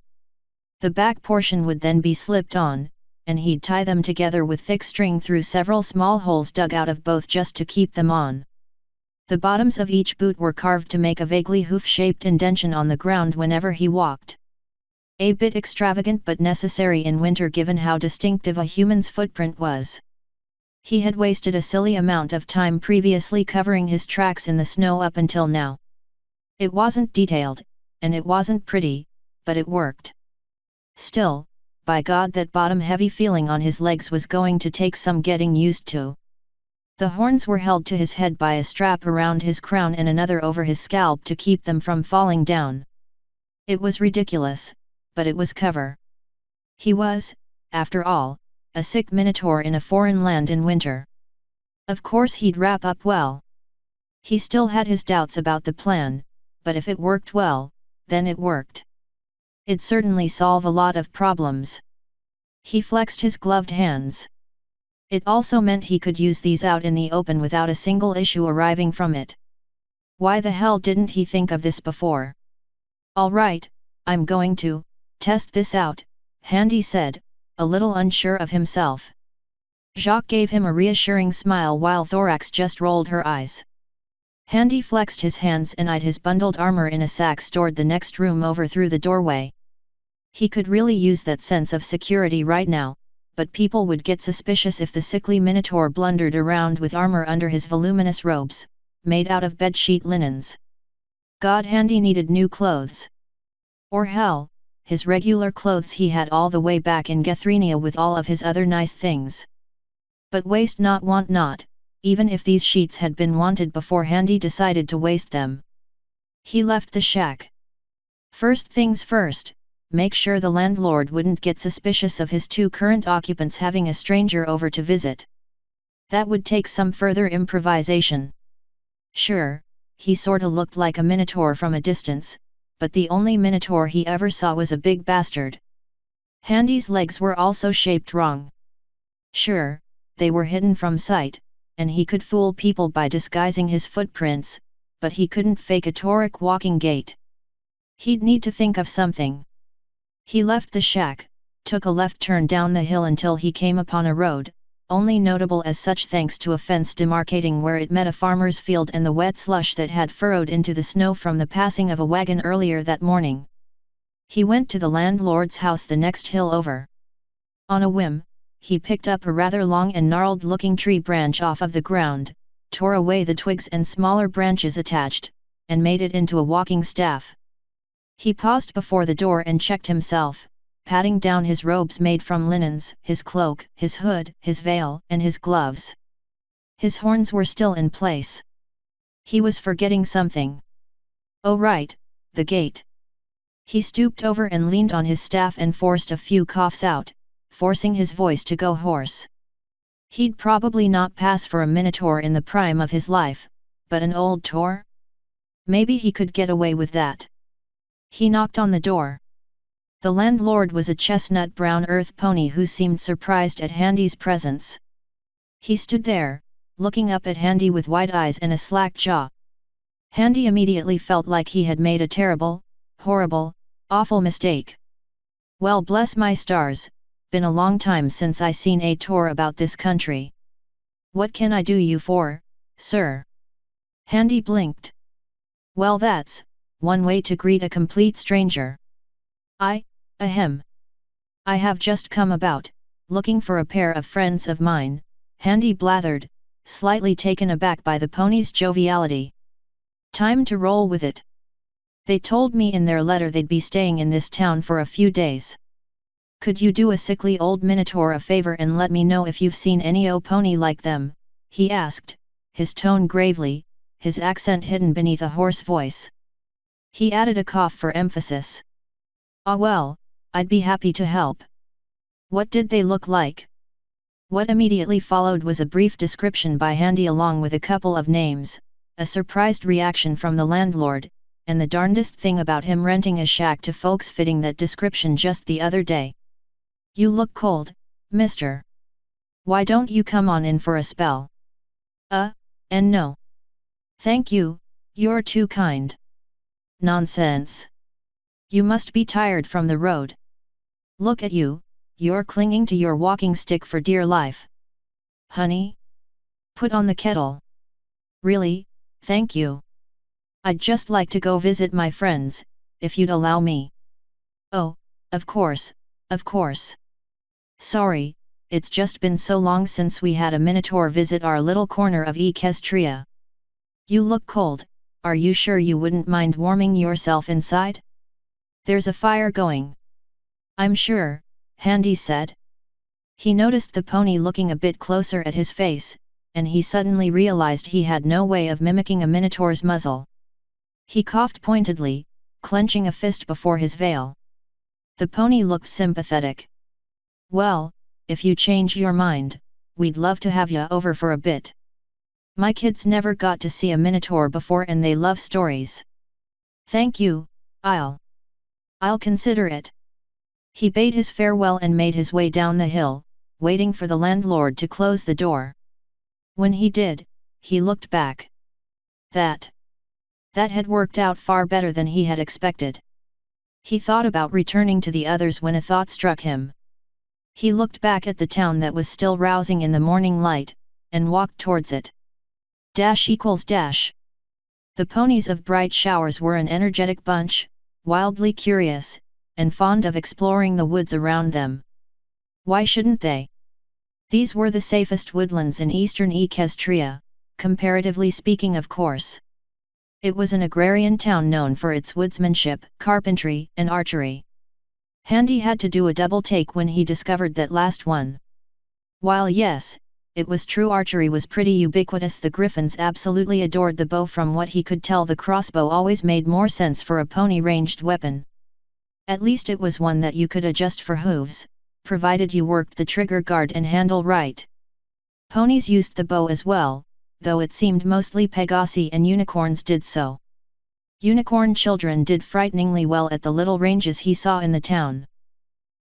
The back portion would then be slipped on, and he'd tie them together with thick string through several small holes dug out of both just to keep them on. The bottoms of each boot were carved to make a vaguely hoof-shaped indentation on the ground whenever he walked. A bit extravagant but necessary in winter given how distinctive a human's footprint was. He had wasted a silly amount of time previously covering his tracks in the snow up until now. It wasn't detailed, and it wasn't pretty, but it worked. Still, by God, that bottom-heavy feeling on his legs was going to take some getting used to. The horns were held to his head by a strap around his crown and another over his scalp to keep them from falling down. It was ridiculous, but it was cover. He was, after all, a sick minotaur in a foreign land in winter. Of course he'd wrap up well. He still had his doubts about the plan, but if it worked well, then it worked. It'd certainly solve a lot of problems. He flexed his gloved hands. It also meant he could use these out in the open without a single issue arriving from it. Why the hell didn't he think of this before? All right, I'm going to test this out, Handy said, a little unsure of himself. Jacques gave him a reassuring smile while Thorax just rolled her eyes. Handy flexed his hands and eyed his bundled armor in a sack stored the next room over through the doorway. He could really use that sense of security right now, but people would get suspicious if the sickly minotaur blundered around with armor under his voluminous robes, made out of bedsheet linens. God, Handy needed new clothes. Or hell, his regular clothes he had all the way back in Gethrinia with all of his other nice things. But waste not want not, even if these sheets had been wanted before Handy decided to waste them. He left the shack. First things first, make sure the landlord wouldn't get suspicious of his two current occupants having a stranger over to visit. That would take some further improvisation. Sure, he sorta looked like a minotaur from a distance, but the only minotaur he ever saw was a big bastard. Handy's legs were also shaped wrong. Sure, they were hidden from sight, and he could fool people by disguising his footprints, but he couldn't fake a tauric walking gait. He'd need to think of something. He left the shack, took a left turn down the hill until he came upon a road, only notable as such thanks to a fence demarcating where it met a farmer's field and the wet slush that had furrowed into the snow from the passing of a wagon earlier that morning. He went to the landlord's house the next hill over. On a whim, he picked up a rather long and gnarled-looking tree branch off of the ground, tore away the twigs and smaller branches attached, and made it into a walking staff. He paused before the door and checked himself, patting down his robes made from linens, his cloak, his hood, his veil, and his gloves. His horns were still in place. He was forgetting something. Oh right, the gate. He stooped over and leaned on his staff and forced a few coughs out, forcing his voice to go hoarse. He'd probably not pass for a minotaur in the prime of his life, but an old taur? Maybe he could get away with that. He knocked on the door. The landlord was a chestnut brown earth pony who seemed surprised at Handy's presence. He stood there, looking up at Handy with wide eyes and a slack jaw. Handy immediately felt like he had made a terrible, horrible, awful mistake. Well, bless my stars, been a long time since I seen a tour about this country. What can I do you for, sir? Handy blinked. Well, that's one way to greet a complete stranger. Ahem. I have just come about, looking for a pair of friends of mine, Handy blathered, slightly taken aback by the pony's joviality. Time to roll with it. They told me in their letter they'd be staying in this town for a few days. Could you do a sickly old minotaur a favor and let me know if you've seen any pony like them? He asked, his tone gravely, his accent hidden beneath a hoarse voice. He added a cough for emphasis. Ah well, I'd be happy to help. What did they look like? What immediately followed was a brief description by Handy along with a couple of names, a surprised reaction from the landlord, and the darndest thing about him renting a shack to folks fitting that description just the other day. You look cold, mister. Why don't you come on in for a spell? And no. Thank you, you're too kind. Nonsense. You must be tired from the road. Look at you, you're clinging to your walking stick for dear life. Honey? Put on the kettle. Really, Thank you. I'd just like to go visit my friends, if you'd allow me. Oh, of course, of course. Sorry, it's just been so long since we had a minotaur visit our little corner of Equestria. You look cold, are you sure you wouldn't mind warming yourself inside? There's a fire going. I'm sure, Handy said. He noticed the pony looking a bit closer at his face, and he suddenly realized he had no way of mimicking a minotaur's muzzle. He coughed pointedly, clenching a fist before his veil. The pony looked sympathetic. Well, if you change your mind, we'd love to have ya over for a bit. My kids never got to see a minotaur before and they love stories. Thank you, I'll consider it. He bade his farewell and made his way down the hill, waiting for the landlord to close the door. When he did, he looked back. That had worked out far better than he had expected. He thought about returning to the others when a thought struck him. He looked back at the town that was still rousing in the morning light, and walked towards it. ===. The ponies of Bright Showers were an energetic bunch, wildly curious, and fond of exploring the woods around them. Why shouldn't they? These were the safest woodlands in eastern Equestria, comparatively speaking of course. It was an agrarian town known for its woodsmanship, carpentry, and archery. Handy had to do a double take when he discovered that last one. While yes, it was true archery was pretty ubiquitous, the Griffins absolutely adored the bow. From what he could tell, the crossbow always made more sense for a pony-ranged weapon. At least it was one that you could adjust for hooves, provided you worked the trigger guard and handle right. Ponies used the bow as well, though it seemed mostly Pegasi and unicorns did so. Unicorn children did frighteningly well at the little ranges he saw in the town.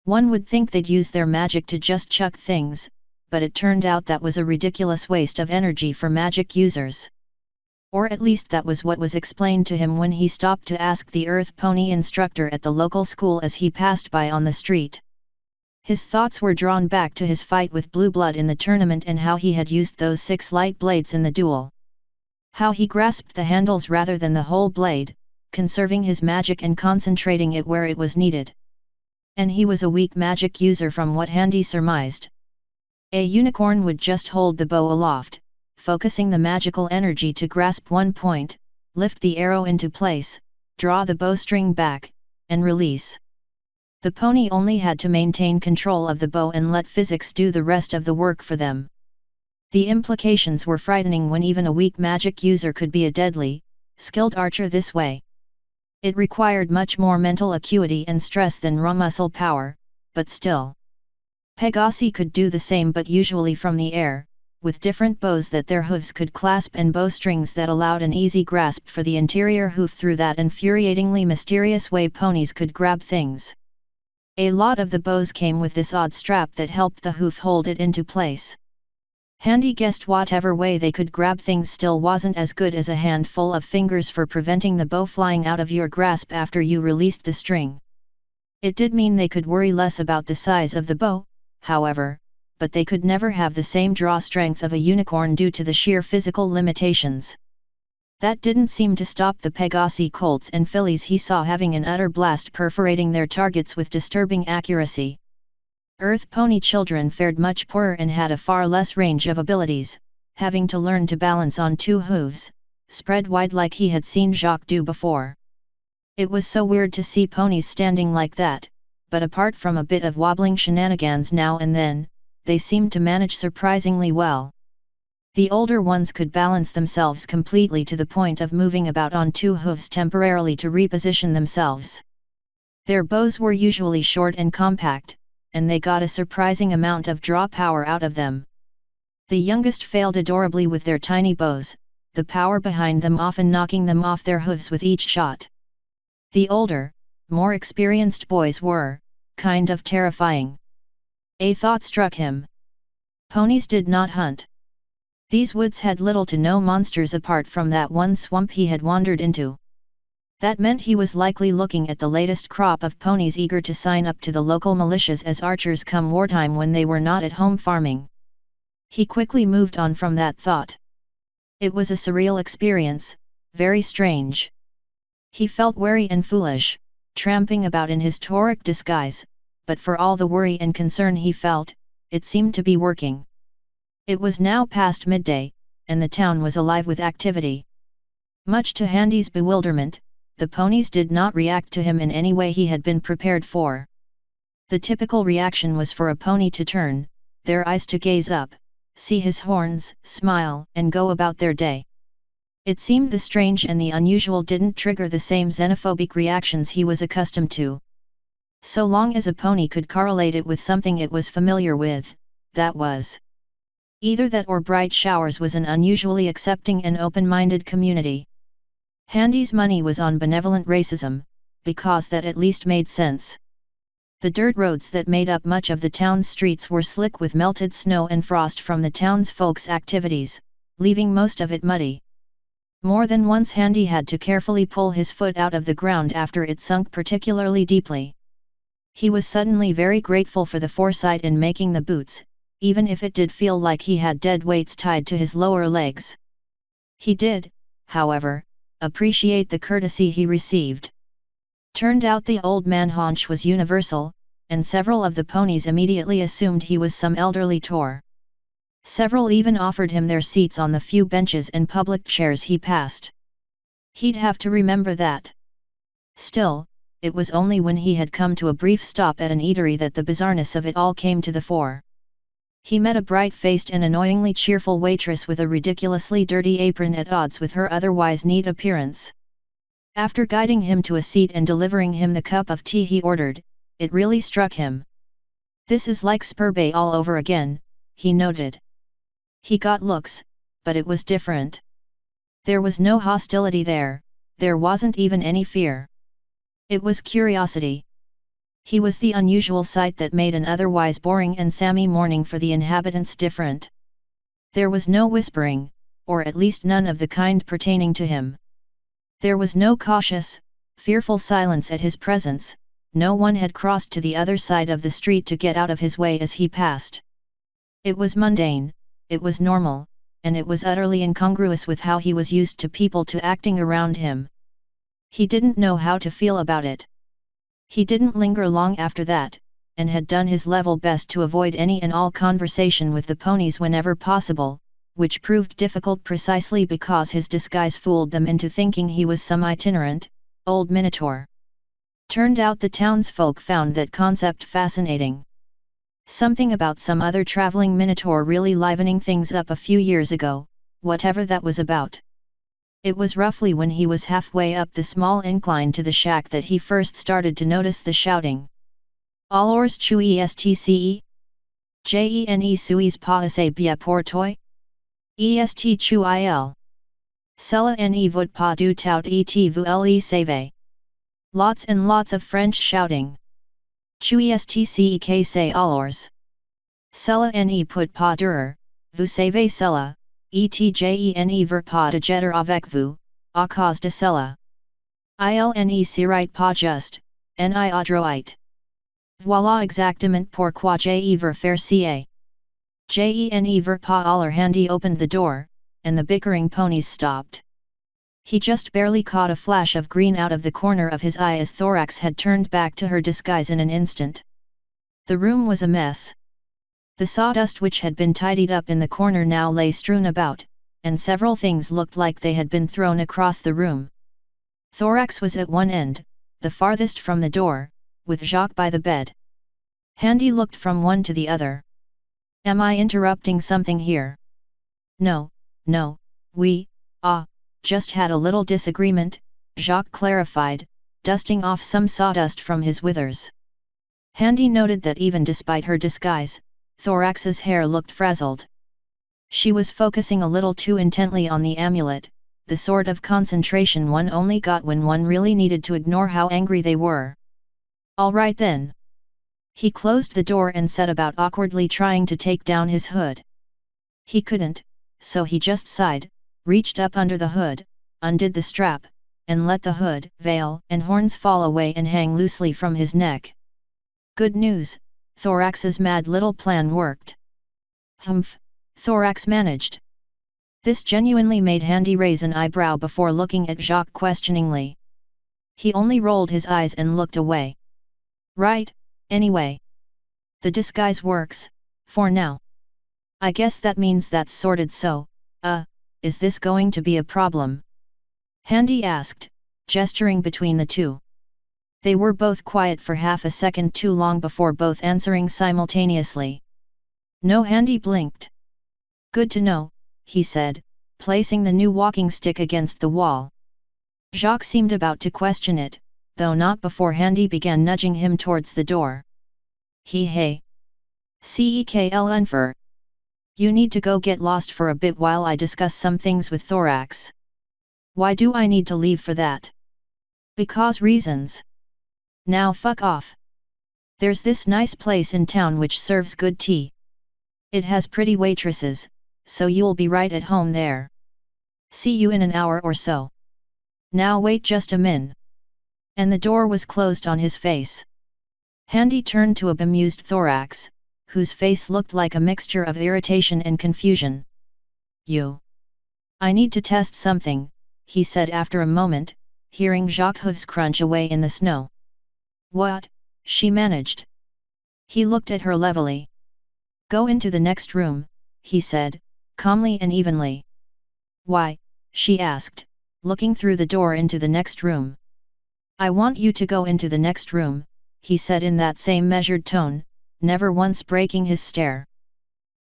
One would think they'd use their magic to just chuck things, but it turned out that was a ridiculous waste of energy for magic users. Or at least that was what was explained to him when he stopped to ask the Earth Pony instructor at the local school as he passed by on the street. His thoughts were drawn back to his fight with Blue Blood in the tournament and how he had used those 6 light blades in the duel. How he grasped the handles rather than the whole blade, conserving his magic and concentrating it where it was needed. And he was a weak magic user from what Handy surmised. A unicorn would just hold the bow aloft, focusing the magical energy to grasp one point, lift the arrow into place, draw the bowstring back, and release. The pony only had to maintain control of the bow and let physics do the rest of the work for them. The implications were frightening when even a weak magic user could be a deadly, skilled archer this way. It required much more mental acuity and stress than raw muscle power, but still. Pegasi could do the same, but usually from the air, with different bows that their hooves could clasp and bowstrings that allowed an easy grasp for the interior hoof through that infuriatingly mysterious way ponies could grab things. A lot of the bows came with this odd strap that helped the hoof hold it into place. Handy guessed whatever way they could grab things still wasn't as good as a handful of fingers for preventing the bow flying out of your grasp after you released the string. It did mean they could worry less about the size of the bow, however, but they could never have the same draw strength of a unicorn due to the sheer physical limitations. That didn't seem to stop the Pegasi colts and fillies he saw having an utter blast perforating their targets with disturbing accuracy. Earth pony children fared much poorer and had a far less range of abilities, having to learn to balance on 2 hooves, spread wide like he had seen Jacques do before. It was so weird to see ponies standing like that, but apart from a bit of wobbling shenanigans now and then, they seemed to manage surprisingly well. The older ones could balance themselves completely to the point of moving about on 2 hooves temporarily to reposition themselves. Their bows were usually short and compact, and they got a surprising amount of draw power out of them. The youngest failed adorably with their tiny bows, the power behind them often knocking them off their hooves with each shot. The older, more experienced boys were, kind of terrifying. A thought struck him. Ponies did not hunt. These woods had little to no monsters apart from that one swamp he had wandered into. That meant he was likely looking at the latest crop of ponies eager to sign up to the local militias as archers come wartime when they were not at home farming. He quickly moved on from that thought. It was a surreal experience, very strange. He felt wary and foolish, tramping about in his tauric disguise, but for all the worry and concern he felt, it seemed to be working. It was now past midday, and the town was alive with activity. Much to Handy's bewilderment, the ponies did not react to him in any way he had been prepared for. The typical reaction was for a pony to turn, their eyes to gaze up, see his horns, smile, and go about their day. It seemed the strange and the unusual didn't trigger the same xenophobic reactions he was accustomed to. So long as a pony could correlate it with something it was familiar with, that was. Either that or Bright Showers was an unusually accepting and open-minded community. Handy's money was on benevolent racism, because that at least made sense. The dirt roads that made up much of the town's streets were slick with melted snow and frost from the townsfolk's activities, leaving most of it muddy. More than once Handy had to carefully pull his foot out of the ground after it sunk particularly deeply. He was suddenly very grateful for the foresight in making the boots, even if it did feel like he had dead weights tied to his lower legs. He did, however, appreciate the courtesy he received. Turned out the old man haunch was universal, and several of the ponies immediately assumed he was some elderly tour. Several even offered him their seats on the few benches and public chairs he passed. He'd have to remember that. Still, it was only when he had come to a brief stop at an eatery that the bizarreness of it all came to the fore. He met a bright-faced and annoyingly cheerful waitress with a ridiculously dirty apron at odds with her otherwise neat appearance. After guiding him to a seat and delivering him the cup of tea he ordered, it really struck him. "This is like Spur Bay all over again," he noted. He got looks, but it was different. There was no hostility there wasn't even any fear. It was curiosity. He was the unusual sight that made an otherwise boring and sammy morning for the inhabitants different. There was no whispering, or at least none of the kind pertaining to him. There was no cautious, fearful silence at his presence, no one had crossed to the other side of the street to get out of his way as he passed. It was mundane, it was normal, and it was utterly incongruous with how he was used to people to acting around him. He didn't know how to feel about it. He didn't linger long after that, and had done his level best to avoid any and all conversation with the ponies whenever possible, which proved difficult precisely because his disguise fooled them into thinking he was some itinerant, old minotaur. Turned out the townsfolk found that concept fascinating. Something about some other traveling minotaur really livening things up a few years ago, whatever that was about. It was roughly when he was halfway up the small incline to the shack that he first started to notice the shouting. "Alors chu estce? Jene suis pas bien pour toi? Est chu il? Cela ne vaut pas du tout et vous le savez." Lots and lots of French shouting. "Chu estce que c'est alors? Cela ne peut pas durer, vous savez cela, et je veux pas de jeter avec vous, à cause de cela. Il ne serait pas juste, ni adroit. Voilà exactement pourquoi je veux faire ci. Je ne veux pas aller." Handy opened the door, and the bickering ponies stopped. He just barely caught a flash of green out of the corner of his eye as Thorax had turned back to her disguise in an instant. The room was a mess. The sawdust which had been tidied up in the corner now lay strewn about, and several things looked like they had been thrown across the room. Thorax was at one end, the farthest from the door, with Jacques by the bed. Handy looked from one to the other. "Am I interrupting something here?" No, we just had a little disagreement," Jacques clarified, dusting off some sawdust from his withers. Handy noted that even despite her disguise, Thorax's hair looked frazzled. She was focusing a little too intently on the amulet, the sort of concentration one only got when one really needed to ignore how angry they were. "All right then." He closed the door and set about awkwardly trying to take down his hood. He couldn't, so he just sighed, reached up under the hood, undid the strap, and let the hood, veil, and horns fall away and hang loosely from his neck. Good news, Thorax's mad little plan worked. "Humph," Thorax managed. This genuinely made Handy raise an eyebrow before looking at Jacques questioningly. He only rolled his eyes and looked away. Right, anyway. The disguise works, for now. I guess that means that's sorted, so, is this going to be a problem? Handy asked, gesturing between the two. They were both quiet for half a second too long before both answering simultaneously. No. Handy blinked. Good to know, he said, placing the new walking stick against the wall. Jacques seemed about to question it, though not before Handy began nudging him towards the door. Hey. Cekl Unfer. You need to go get lost for a bit while I discuss some things with Thorax. Why do I need to leave for that? Because reasons. Now fuck off. There's this nice place in town which serves good tea. It has pretty waitresses, so you'll be right at home there. See you in an hour or so. Now wait just a min. And the door was closed on his face. Handy turned to a bemused Thorax, whose face looked like a mixture of irritation and confusion. I need to test something, he said after a moment, hearing Jacques' hooves crunch away in the snow. What? She managed. He looked at her levelly. Go into the next room, he said, calmly and evenly. Why? She asked, looking through the door into the next room. I want you to go into the next room, he said in that same measured tone, never once breaking his stare.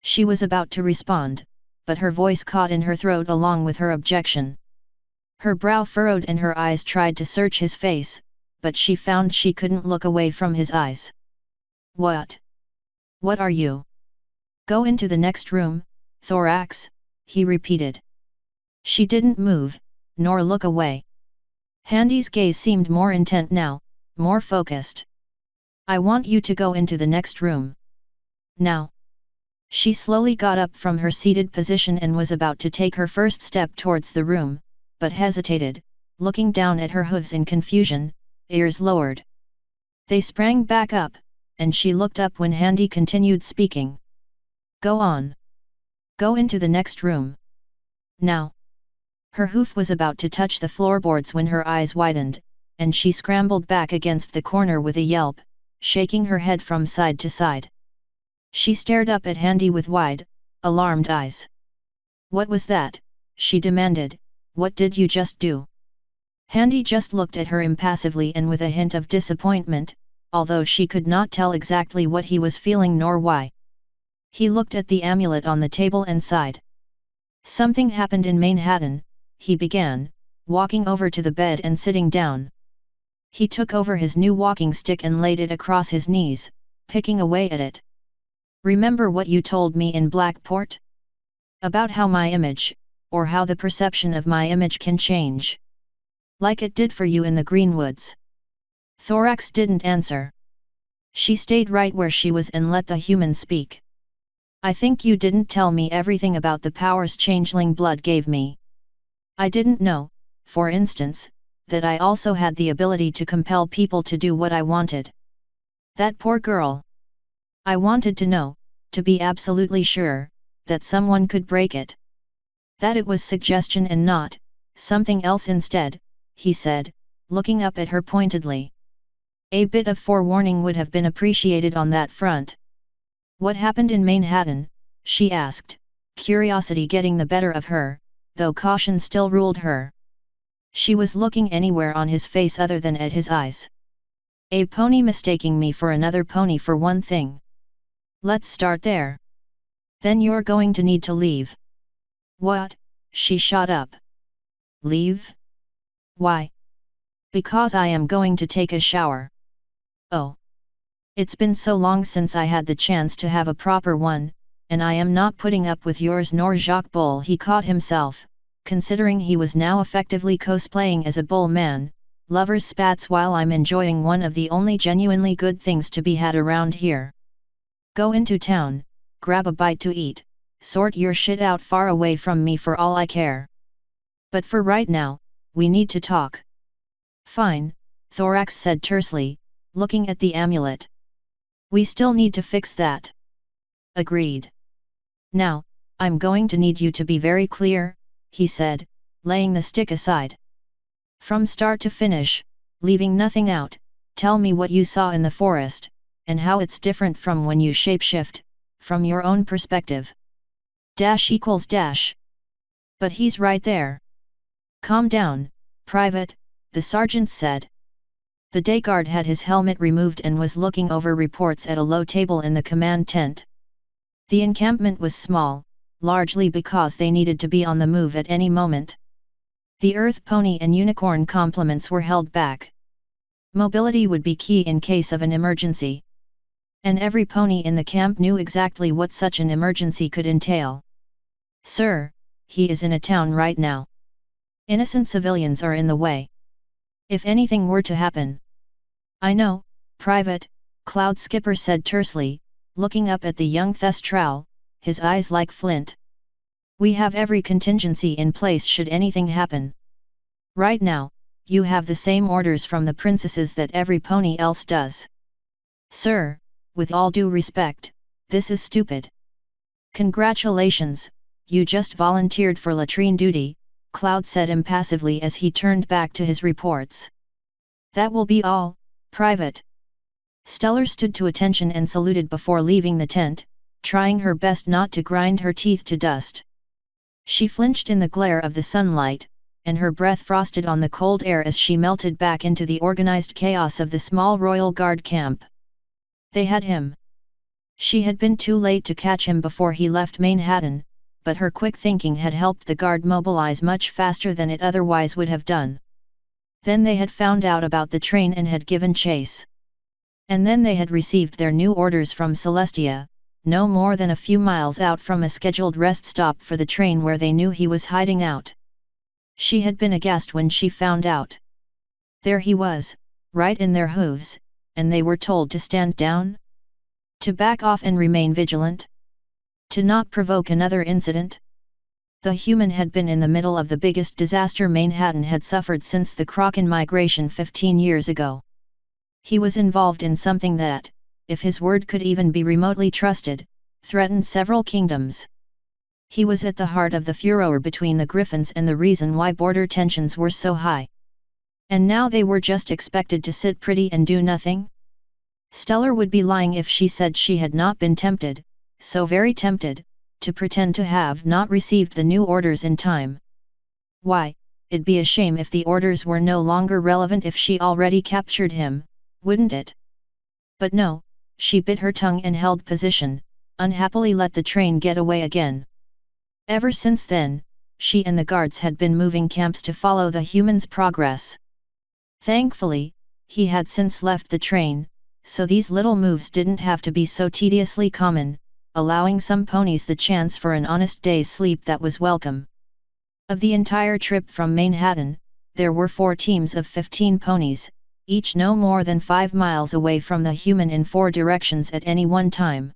She was about to respond, but her voice caught in her throat along with her objection. Her brow furrowed and her eyes tried to search his face, but she found she couldn't look away from his eyes. What? What are you? Go into the next room, Thorax, he repeated. She didn't move, nor look away. Handy's gaze seemed more intent now, more focused. I want you to go into the next room. Now. She slowly got up from her seated position and was about to take her first step towards the room, but hesitated, looking down at her hooves in confusion, ears lowered. They sprang back up, and she looked up when Handy continued speaking. Go on. Go into the next room. Now. Her hoof was about to touch the floorboards when her eyes widened, and she scrambled back against the corner with a yelp, shaking her head from side to side. She stared up at Handy with wide, alarmed eyes. What was that? She demanded. What did you just do? Handy just looked at her impassively and with a hint of disappointment, although she could not tell exactly what he was feeling nor why. He looked at the amulet on the table and sighed. Something happened in Manhattan, he began, walking over to the bed and sitting down. He took over his new walking stick and laid it across his knees, picking away at it. Remember what you told me in Blackport? About how my image, or how the perception of my image can change. Like it did for you in the Greenwoods. Thorax didn't answer. She stayed right where she was and let the human speak. I think you didn't tell me everything about the powers changeling blood gave me. I didn't know, for instance, that I also had the ability to compel people to do what I wanted. That poor girl. I wanted to know, to be absolutely sure, that someone could break it. That it was suggestion and not, something else instead, he said, looking up at her pointedly. A bit of forewarning would have been appreciated on that front. What happened in Manhattan? She asked, curiosity getting the better of her, though caution still ruled her. She was looking anywhere on his face other than at his eyes. A pony mistaking me for another pony for one thing. Let's start there. Then you're going to need to leave. What? She shot up. Leave? Why? Because I am going to take a shower. Oh. It's been so long since I had the chance to have a proper one, and I am not putting up with yours nor Jacques Bull. He caught himself, considering he was now effectively cosplaying as a bull man, lovers spats while I'm enjoying one of the only genuinely good things to be had around here. Go into town, grab a bite to eat, sort your shit out far away from me for all I care. But for right now, we need to talk. Fine, Thorax said tersely, looking at the amulet. We still need to fix that. Agreed. Now, I'm going to need you to be very clear, he said, laying the stick aside. From start to finish, leaving nothing out, tell me what you saw in the forest, and how it's different from when you shapeshift, from your own perspective. Dash equals dash. But he's right there. Calm down, Private, the sergeant said. The day guard had his helmet removed and was looking over reports at a low table in the command tent. The encampment was small, largely because they needed to be on the move at any moment. The Earth Pony and Unicorn complements were held back. Mobility would be key in case of an emergency. And every pony in the camp knew exactly what such an emergency could entail. Sir, he is in a town right now. Innocent civilians are in the way. If anything were to happen. I know, Private, Cloud Skipper said tersely, looking up at the young Thestral, his eyes like flint. We have every contingency in place should anything happen. Right now, you have the same orders from the princesses that every pony else does. Sir, with all due respect, this is stupid. Congratulations, you just volunteered for latrine duty, Cloud said impassively as he turned back to his reports. That will be all, Private. Stellar stood to attention and saluted before leaving the tent, trying her best not to grind her teeth to dust. She flinched in the glare of the sunlight, and her breath frosted on the cold air as she melted back into the organized chaos of the small Royal Guard camp. They had him. She had been too late to catch him before he left Manhattan, but her quick thinking had helped the guard mobilize much faster than it otherwise would have done. Then they had found out about the train and had given chase. And then they had received their new orders from Celestia, no more than a few miles out from a scheduled rest stop for the train where they knew he was hiding out. She had been aghast when she found out. There he was, right in their hooves, and they were told to stand down? To back off and remain vigilant? To not provoke another incident? The human had been in the middle of the biggest disaster Manhattan had suffered since the Kraken migration 15 years ago. He was involved in something that, if his word could even be remotely trusted, threatened several kingdoms. He was at the heart of the furor between the Griffins and the reason why border tensions were so high. And now they were just expected to sit pretty and do nothing? Stellar would be lying if she said she had not been tempted, so very tempted, to pretend to have not received the new orders in time. Why, it'd be a shame if the orders were no longer relevant if she already captured him, wouldn't it? But no, she bit her tongue and held position, unhappily let the train get away again. Ever since then, she and the guards had been moving camps to follow the human's progress. Thankfully, he had since left the train, so these little moves didn't have to be so tediously common, allowing some ponies the chance for an honest day's sleep that was welcome. Of the entire trip from Manhattan, there were 4 teams of 15 ponies, each no more than 5 miles away from the human in 4 directions at any one time.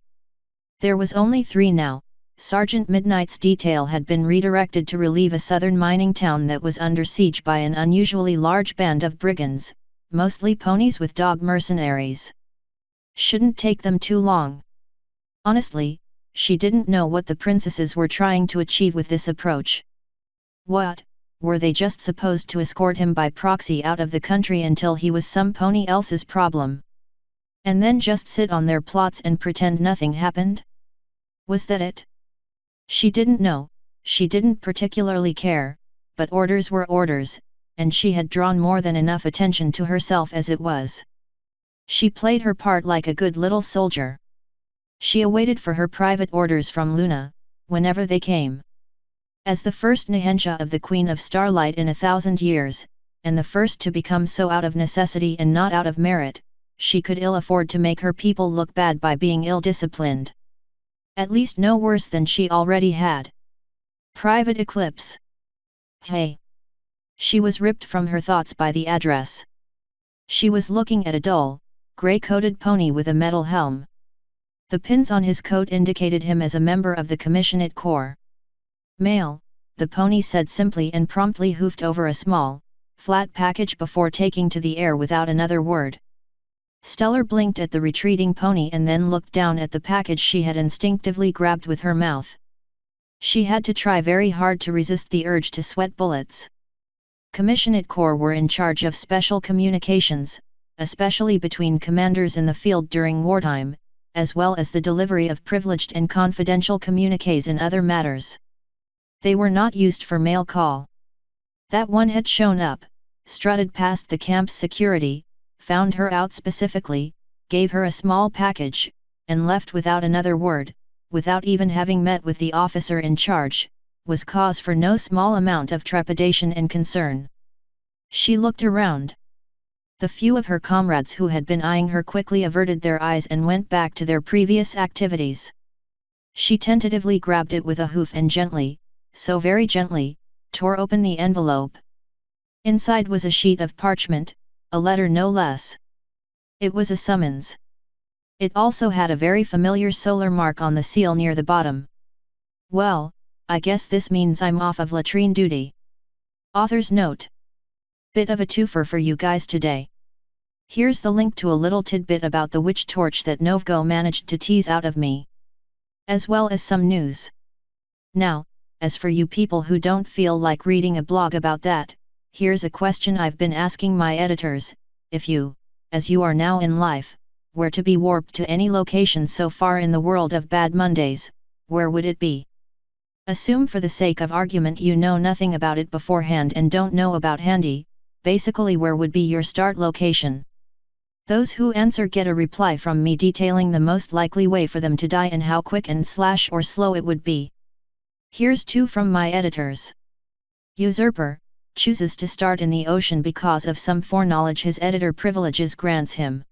There was only 3 now. Sergeant Midnight's detail had been redirected to relieve a southern mining town that was under siege by an unusually large band of brigands, mostly ponies with dog mercenaries. Shouldn't take them too long. Honestly, she didn't know what the princesses were trying to achieve with this approach. What, were they just supposed to escort him by proxy out of the country until he was some pony else's problem? And then just sit on their plots and pretend nothing happened? Was that it? She didn't know, she didn't particularly care, but orders were orders, and she had drawn more than enough attention to herself as it was. She played her part like a good little soldier. She awaited for her private orders from Luna, whenever they came. As the first Nihensha of the Queen of Starlight in 1,000 years, and the first to become so out of necessity and not out of merit, she could ill afford to make her people look bad by being ill-disciplined. At least no worse than she already had. Private Eclipse. Hey! She was ripped from her thoughts by the address. She was looking at a dull, grey-coated pony with a metal helm. The pins on his coat indicated him as a member of the Commissionate Corps. Mail, the pony said simply and promptly hoofed over a small, flat package before taking to the air without another word. Stellar blinked at the retreating pony and then looked down at the package she had instinctively grabbed with her mouth. She had to try very hard to resist the urge to sweat bullets. Commissioned Corps were in charge of special communications, especially between commanders in the field during wartime, as well as the delivery of privileged and confidential communiques in other matters. They were not used for mail call. That one had shown up, strutted past the camp's security, found her out specifically, gave her a small package, and left without another word, without even having met with the officer in charge, was cause for no small amount of trepidation and concern. She looked around. The few of her comrades who had been eyeing her quickly averted their eyes and went back to their previous activities. She tentatively grabbed it with a hoof and gently, so very gently, tore open the envelope. Inside was a sheet of parchment, a letter no less. It was a summons. It also had a very familiar solar mark on the seal near the bottom. Well, I guess this means I'm off of latrine duty. Author's note. Bit of a twofer for you guys today. Here's the link to a little tidbit about the witch torch that Novgo managed to tease out of me. As well as some news. Now, as for you people who don't feel like reading a blog about that, here's a question I've been asking my editors: if you, as you are now in life, were to be warped to any location so far in the world of Bad Mondays, where would it be? Assume for the sake of argument you know nothing about it beforehand and don't know about Handy, basically where would be your start location? Those who answer get a reply from me detailing the most likely way for them to die and how quick and / or slow it would be. Here's two from my editors. Usurper chooses to start in the ocean because of some foreknowledge his editor privileges grants him.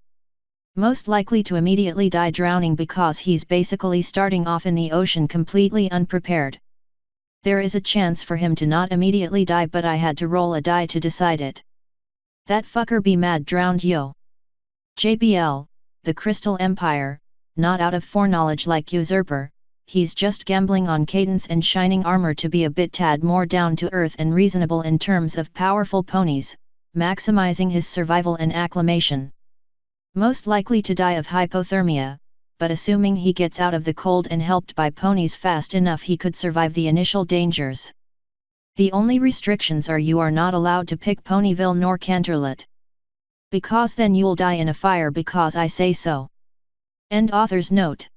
Most likely to immediately die drowning because he's basically starting off in the ocean completely unprepared. There is a chance for him to not immediately die, but I had to roll a die to decide it. That fucker be mad drowned yo. JBL, the Crystal Empire, not out of foreknowledge like Usurper, he's just gambling on cadence and shining armor to be a bit tad more down to earth and reasonable in terms of powerful ponies, maximizing his survival and acclimation. Most likely to die of hypothermia, but assuming he gets out of the cold and helped by ponies fast enough he could survive the initial dangers. The only restrictions are you are not allowed to pick Ponyville nor Canterlot. Because then you'll die in a fire because I say so. End author's note.